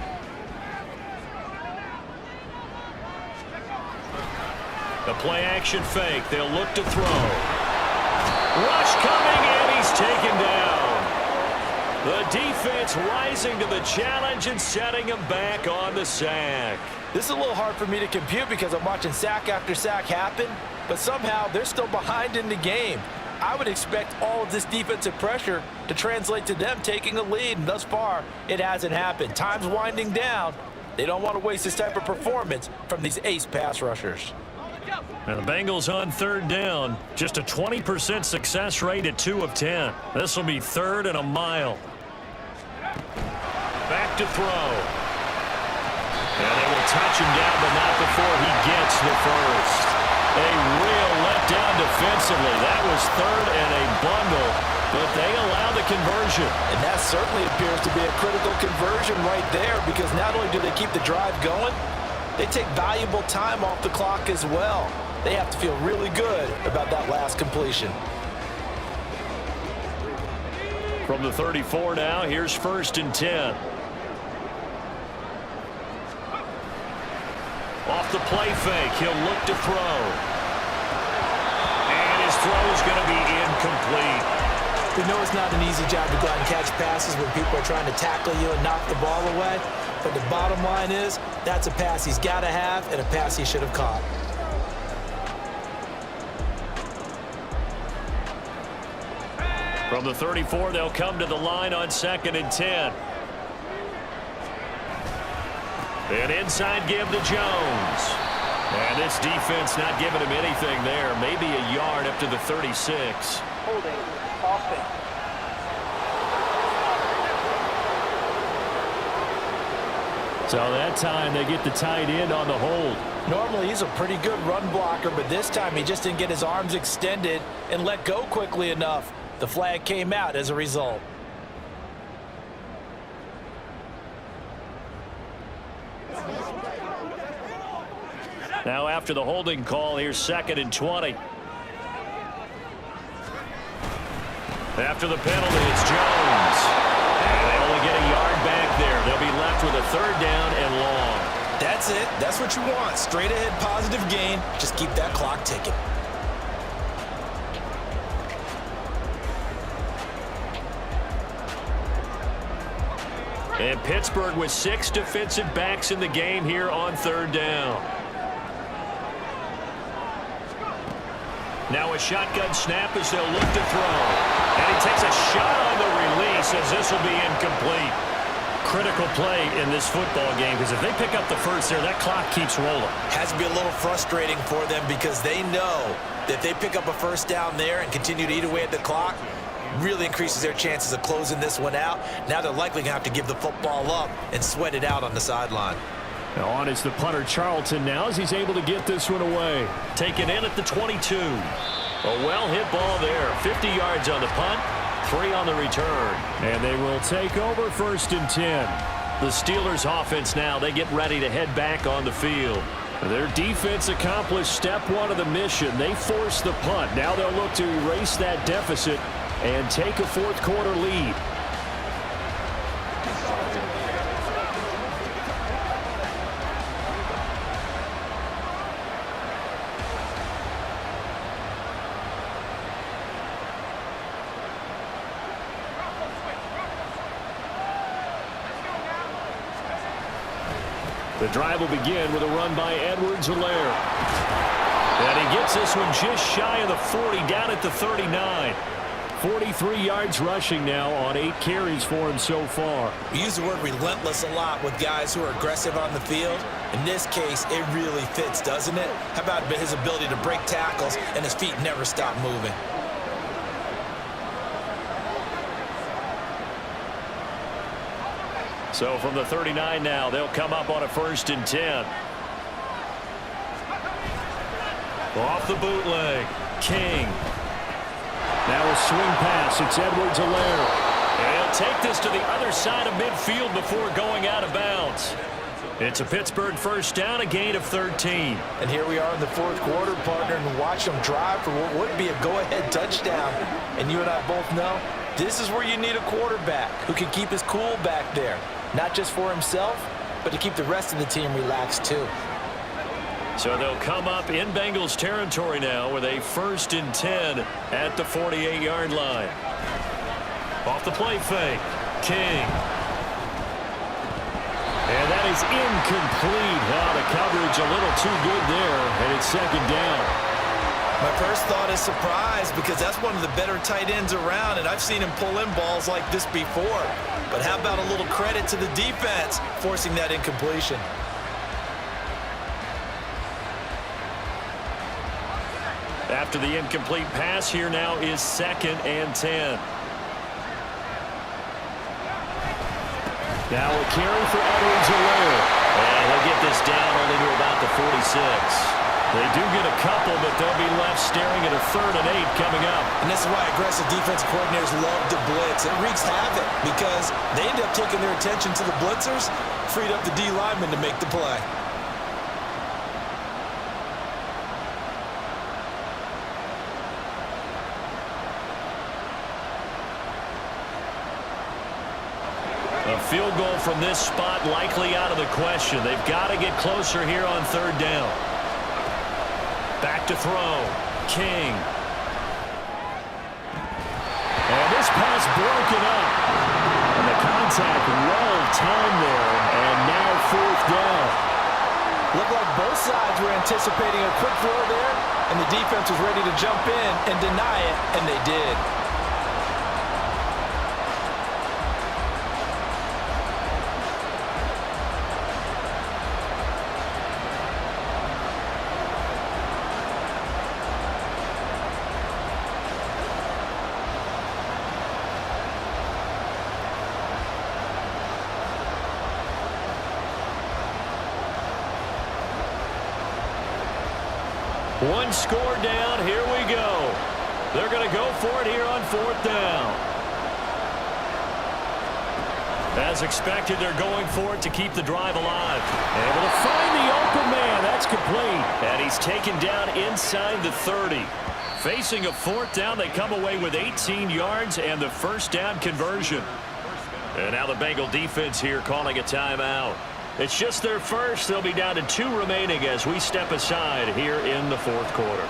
The play action fake. They'll look to throw. Rush coming, and he's taken down. The defense rising to the challenge and setting him back on the sack. This is a little hard for me to compute because I'm watching sack after sack happen, but somehow they're still behind in the game. I would expect all of this defensive pressure to translate to them taking a lead, and thus far, it hasn't happened. Time's winding down. They don't want to waste this type of performance from these ace pass rushers. And the Bengals on third down. Just a 20% success rate at 2 of 10. This will be third and a mile. Back to throw. And they will touch him down, but not before he gets the first. A real letdown defensively. That was third and a bundle, but they allow the conversion. And that certainly appears to be a critical conversion right there because not only do they keep the drive going, they take valuable time off the clock as well. They have to feel really good about that last completion. From the 34 now, here's first and 10. Off the play fake, he'll look to throw. And his throw is going to be incomplete. We know it's not an easy job to go out and catch passes when people are trying to tackle you and knock the ball away. But the bottom line is, that's a pass he's got to have and a pass he should have caught. From the 34, they'll come to the line on second and 10. An inside give to Jones. And this defense not giving him anything there. Maybe a yard up to the 36. Holding. Offense. So that time they get the tight end on the hold. Normally he's a pretty good run blocker, but this time he just didn't get his arms extended and let go quickly enough. The flag came out as a result. Now after the holding call, here's 2nd and 20. After the penalty, it's Jones. And they only get a yard back there. They'll be left with a 3rd down and long. That's it. That's what you want. Straight ahead positive gain. Just keep that clock ticking. And Pittsburgh with 6 defensive backs in the game here on 3rd down. Now a shotgun snap as they'll look to throw. And he takes a shot on the release as this will be incomplete. Critical play in this football game because if they pick up the first there, that clock keeps rolling. Has to be a little frustrating for them because they know that if they pick up a first down there and continue to eat away at the clock, really increases their chances of closing this one out. Now they're likely going to have to give the football up and sweat it out on the sideline. Now on is the punter Charlton now as he's able to get this one away. Taken in at the 22. A well-hit ball there. 50 yards on the punt, 3 on the return. And they will take over 1st and 10. The Steelers offense now, they get ready to head back on the field. Their defense accomplished step 1 of the mission. They forced the punt. Now they'll look to erase that deficit and take a 4th quarter lead. The drive will begin with a run by Edwards-Helaire. And he gets this one just shy of the 40, down at the 39. 43 yards rushing now on 8 carries for him so far. We use the word relentless a lot with guys who are aggressive on the field. In this case, it really fits, doesn't it? How about his ability to break tackles and his feet never stop moving? So from the 39 now, they'll come up on a 1st and 10. Off the bootleg, King. Now a swing pass. It's Edwards-Helaire. And he'll take this to the other side of midfield before going out of bounds. It's a Pittsburgh 1st down, a gain of 13. And here we are in the 4th quarter, partner, and watch them drive for what would be a go-ahead touchdown. And you and I both know this is where you need a quarterback who can keep his cool back there. Not just for himself, but to keep the rest of the team relaxed too. So they'll come up in Bengals territory now with a 1st and 10 at the 48-yard line. Off the play fake, King. And that is incomplete. The coverage a little too good there, and it's 2nd down. My first thought is surprise because that's one of the better tight ends around, and I've seen him pull in balls like this before. But how about a little credit to the defense forcing that incompletion? After the incomplete pass, here now is 2nd and 10. Now a carry for Edwards-Helaire. And he'll get this down only to about the 46. They do get a couple, but they'll be left staring at a 3rd and 8 coming up. And this is why aggressive defensive coordinators love to blitz. It wreaks havoc because they end up taking their attention to the blitzers, freed up the D lineman to make the play. A field goal from this spot likely out of the question. They've got to get closer here on 3rd down. Back to throw. King. And this pass broken up. And the contact well timed there. And now 4th down. Looked like both sides were anticipating a quick throw there, and the defense was ready to jump in and deny it, and they did. One score down. Here we go. They're going to go for it here on 4th down. As expected, they're going for it to keep the drive alive. Able to find the open man. That's complete. And he's taken down inside the 30. Facing a 4th down, they come away with 18 yards and the first down conversion. And now the Bengal defense here calling a timeout. It's just their first. They'll be down to 2 remaining as we step aside here in the 4th quarter.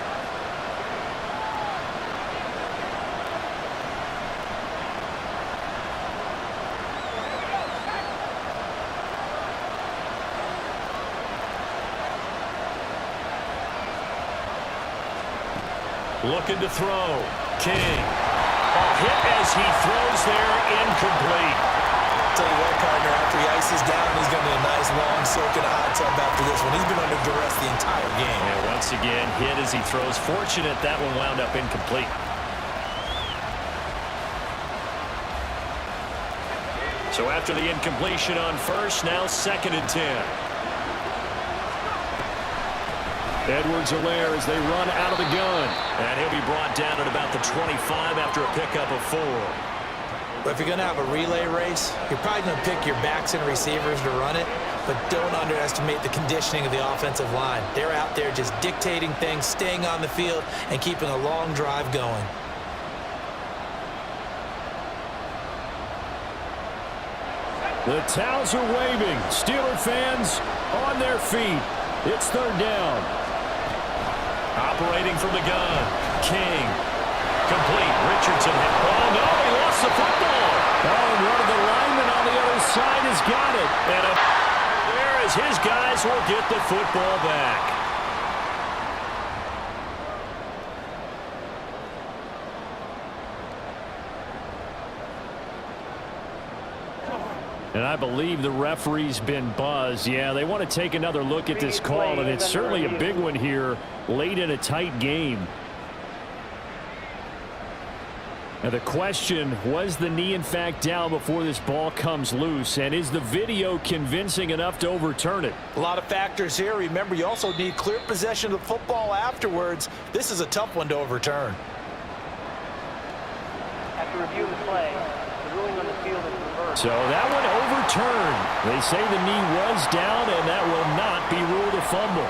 Looking to throw. King. Hit as he throws there, incomplete. Tell you what, partner, after he ices down, he's going to be a nice long soak in a hot tub after this one. He's been under duress the entire game. And once again, hit as he throws. Fortunate that one wound up incomplete. So after the incompletion on first, now 2nd and 10. Edwards-Helaire as they run out of the gun. And he'll be brought down at about the 25 after a pickup of 4. But if you're going to have a relay race, you're probably going to pick your backs and receivers to run it, but don't underestimate the conditioning of the offensive line. They're out there just dictating things, staying on the field, and keeping a long drive going. The towels are waving. Steeler fans on their feet. It's 3rd down. Operating from the gun. King. Complete. Richardson. Oh, no, he lost the football. Oh, and one of the linemen on the other side has got it. And there as his guys will get the football back. And I believe the referee's been buzzed. Yeah, they want to take another look at this call, and it's certainly a big one here late in a tight game. Now the question, was the knee in fact down before this ball comes loose? And is the video convincing enough to overturn it? A lot of factors here. Remember, you also need clear possession of the football afterwards. This is a tough one to overturn. After review of the play, the ruling on the field is reversed. So that one overturned. They say the knee was down, and that will not be ruled a fumble.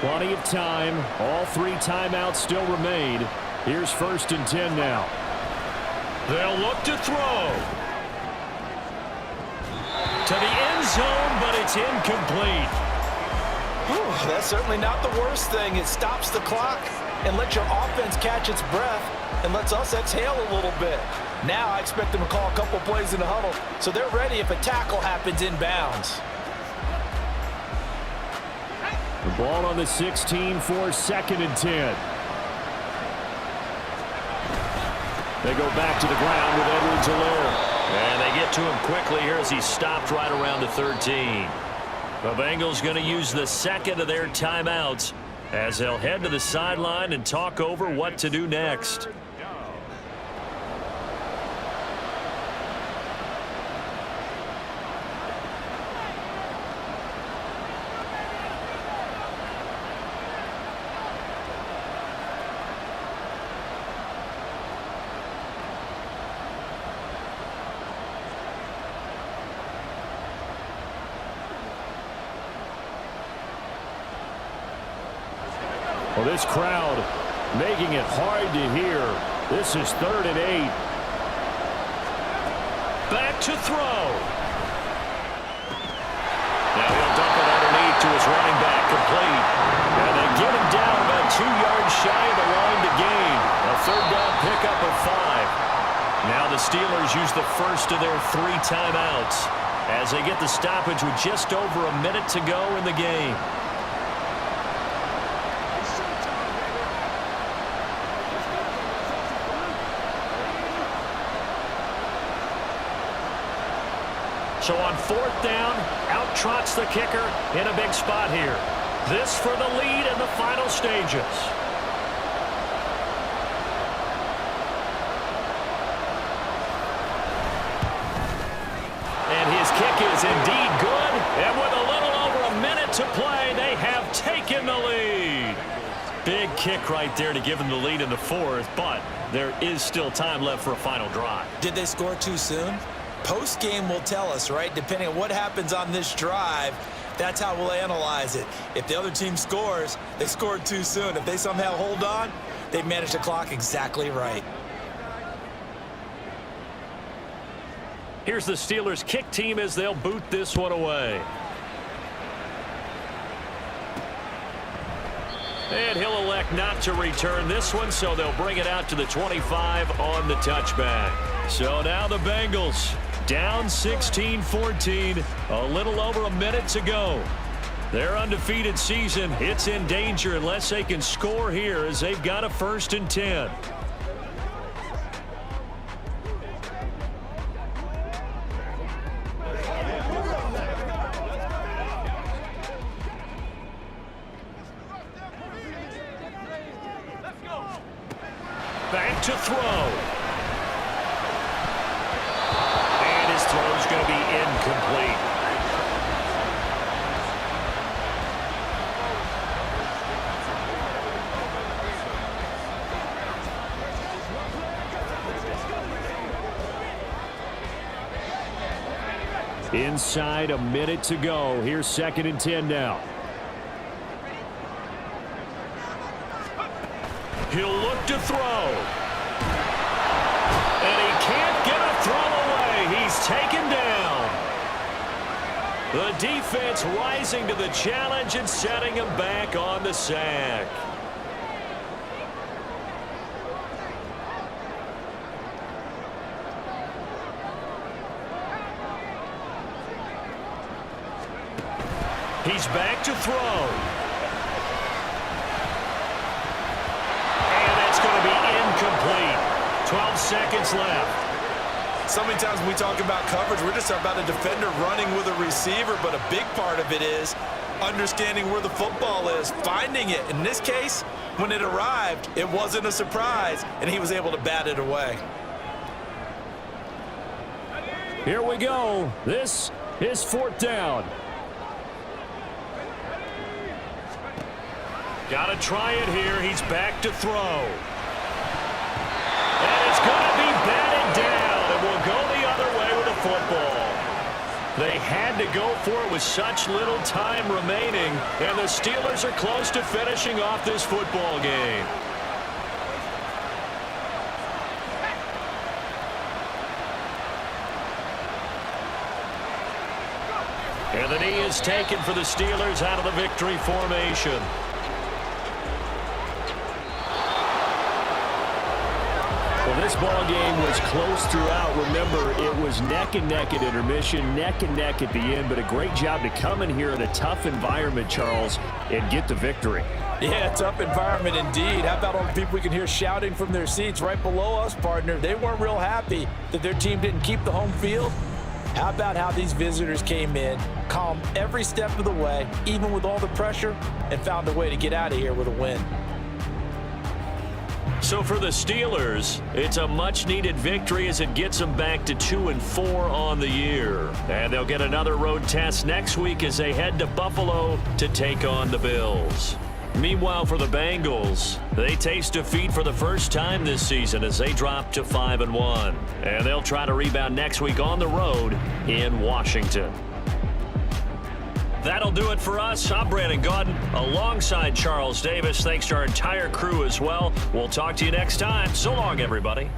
Plenty of time. All 3 timeouts still remain. Here's 1st and 10 now. They'll look to throw. To the end zone, but it's incomplete. Whew, that's certainly not the worst thing. It stops the clock and lets your offense catch its breath and lets us exhale a little bit. Now I expect them to call a couple plays in the huddle so they're ready if a tackle happens inbounds. The ball on the 16 for 2nd and 10. They go back to the ground with Edwards-Helaire. And they get to him quickly here as he stopped right around the 13. The Bengals going to use the 2nd of their timeouts as they'll head to the sideline and talk over what to do next. Well, this crowd making it hard to hear. This is 3rd and 8. Back to throw. Now he'll dump it underneath to his running back, complete. And they get him down about 2 yards shy of the line to gain. A 3rd down pickup of 5. Now the Steelers use the first of their 3 timeouts as they get the stoppage with just over a minute to go in the game. So on 4th down, out trots the kicker in a big spot here. This for the lead in the final stages. comeback is indeed good, and with a little over a minute to play, they have taken the lead. Big kick right there to give them the lead in the fourth, but there is still time left for a final drive. Did they score too soon? Post-game will tell us, right? Depending on what happens on this drive, that's how we'll analyze it. If the other team scores, they scored too soon. If they somehow hold on, they've managed the clock exactly right. Here's the Steelers' kick team as they'll boot this one away. And he'll elect not to return this one, so they'll bring it out to the 25 on the touchback. So now the Bengals down 16-14, a little over a minute to go. Their undefeated season, it's in danger unless they can score here as they've got a 1st and 10. Back to throw. And his throw's going to be incomplete. Inside a minute to go. Here's 2nd and 10 now. He'll look to throw. And he can't get a throw away. He's taken down. The defense rising to the challenge and setting him back on the sack. He's back to throw. Incomplete. 12 seconds left. So many times when we talk about coverage, we're just about a defender running with a receiver, but a big part of it is understanding where the football is, finding it. In this case, when it arrived, it wasn't a surprise, and he was able to bat it away. Here we go. This is 4th down. Got to try it here. He's back to throw. And it's going to be batted down, and we'll go the other way with the football. They had to go for it with such little time remaining, and the Steelers are close to finishing off this football game. And the knee is taken for the Steelers out of the victory formation. Well, this ball game was close throughout. Remember, it was neck and neck at intermission, neck and neck at the end, but a great job to come in here in a tough environment, Charles, and get the victory. Yeah, tough environment indeed. How about all the people we can hear shouting from their seats right below us, partner? They weren't real happy that their team didn't keep the home field. How about how these visitors came in, calm every step of the way, even with all the pressure, and found a way to get out of here with a win. So for the Steelers, it's a much-needed victory as it gets them back to 2-4 on the year. And they'll get another road test next week as they head to Buffalo to take on the Bills. Meanwhile, for the Bengals, they taste defeat for the first time this season as they drop to 5-1. And they'll try to rebound next week on the road in Washington. That'll do it for us. I'm Brandon Gaudin alongside Charles Davis. Thanks to our entire crew as well. We'll talk to you next time. So long, everybody.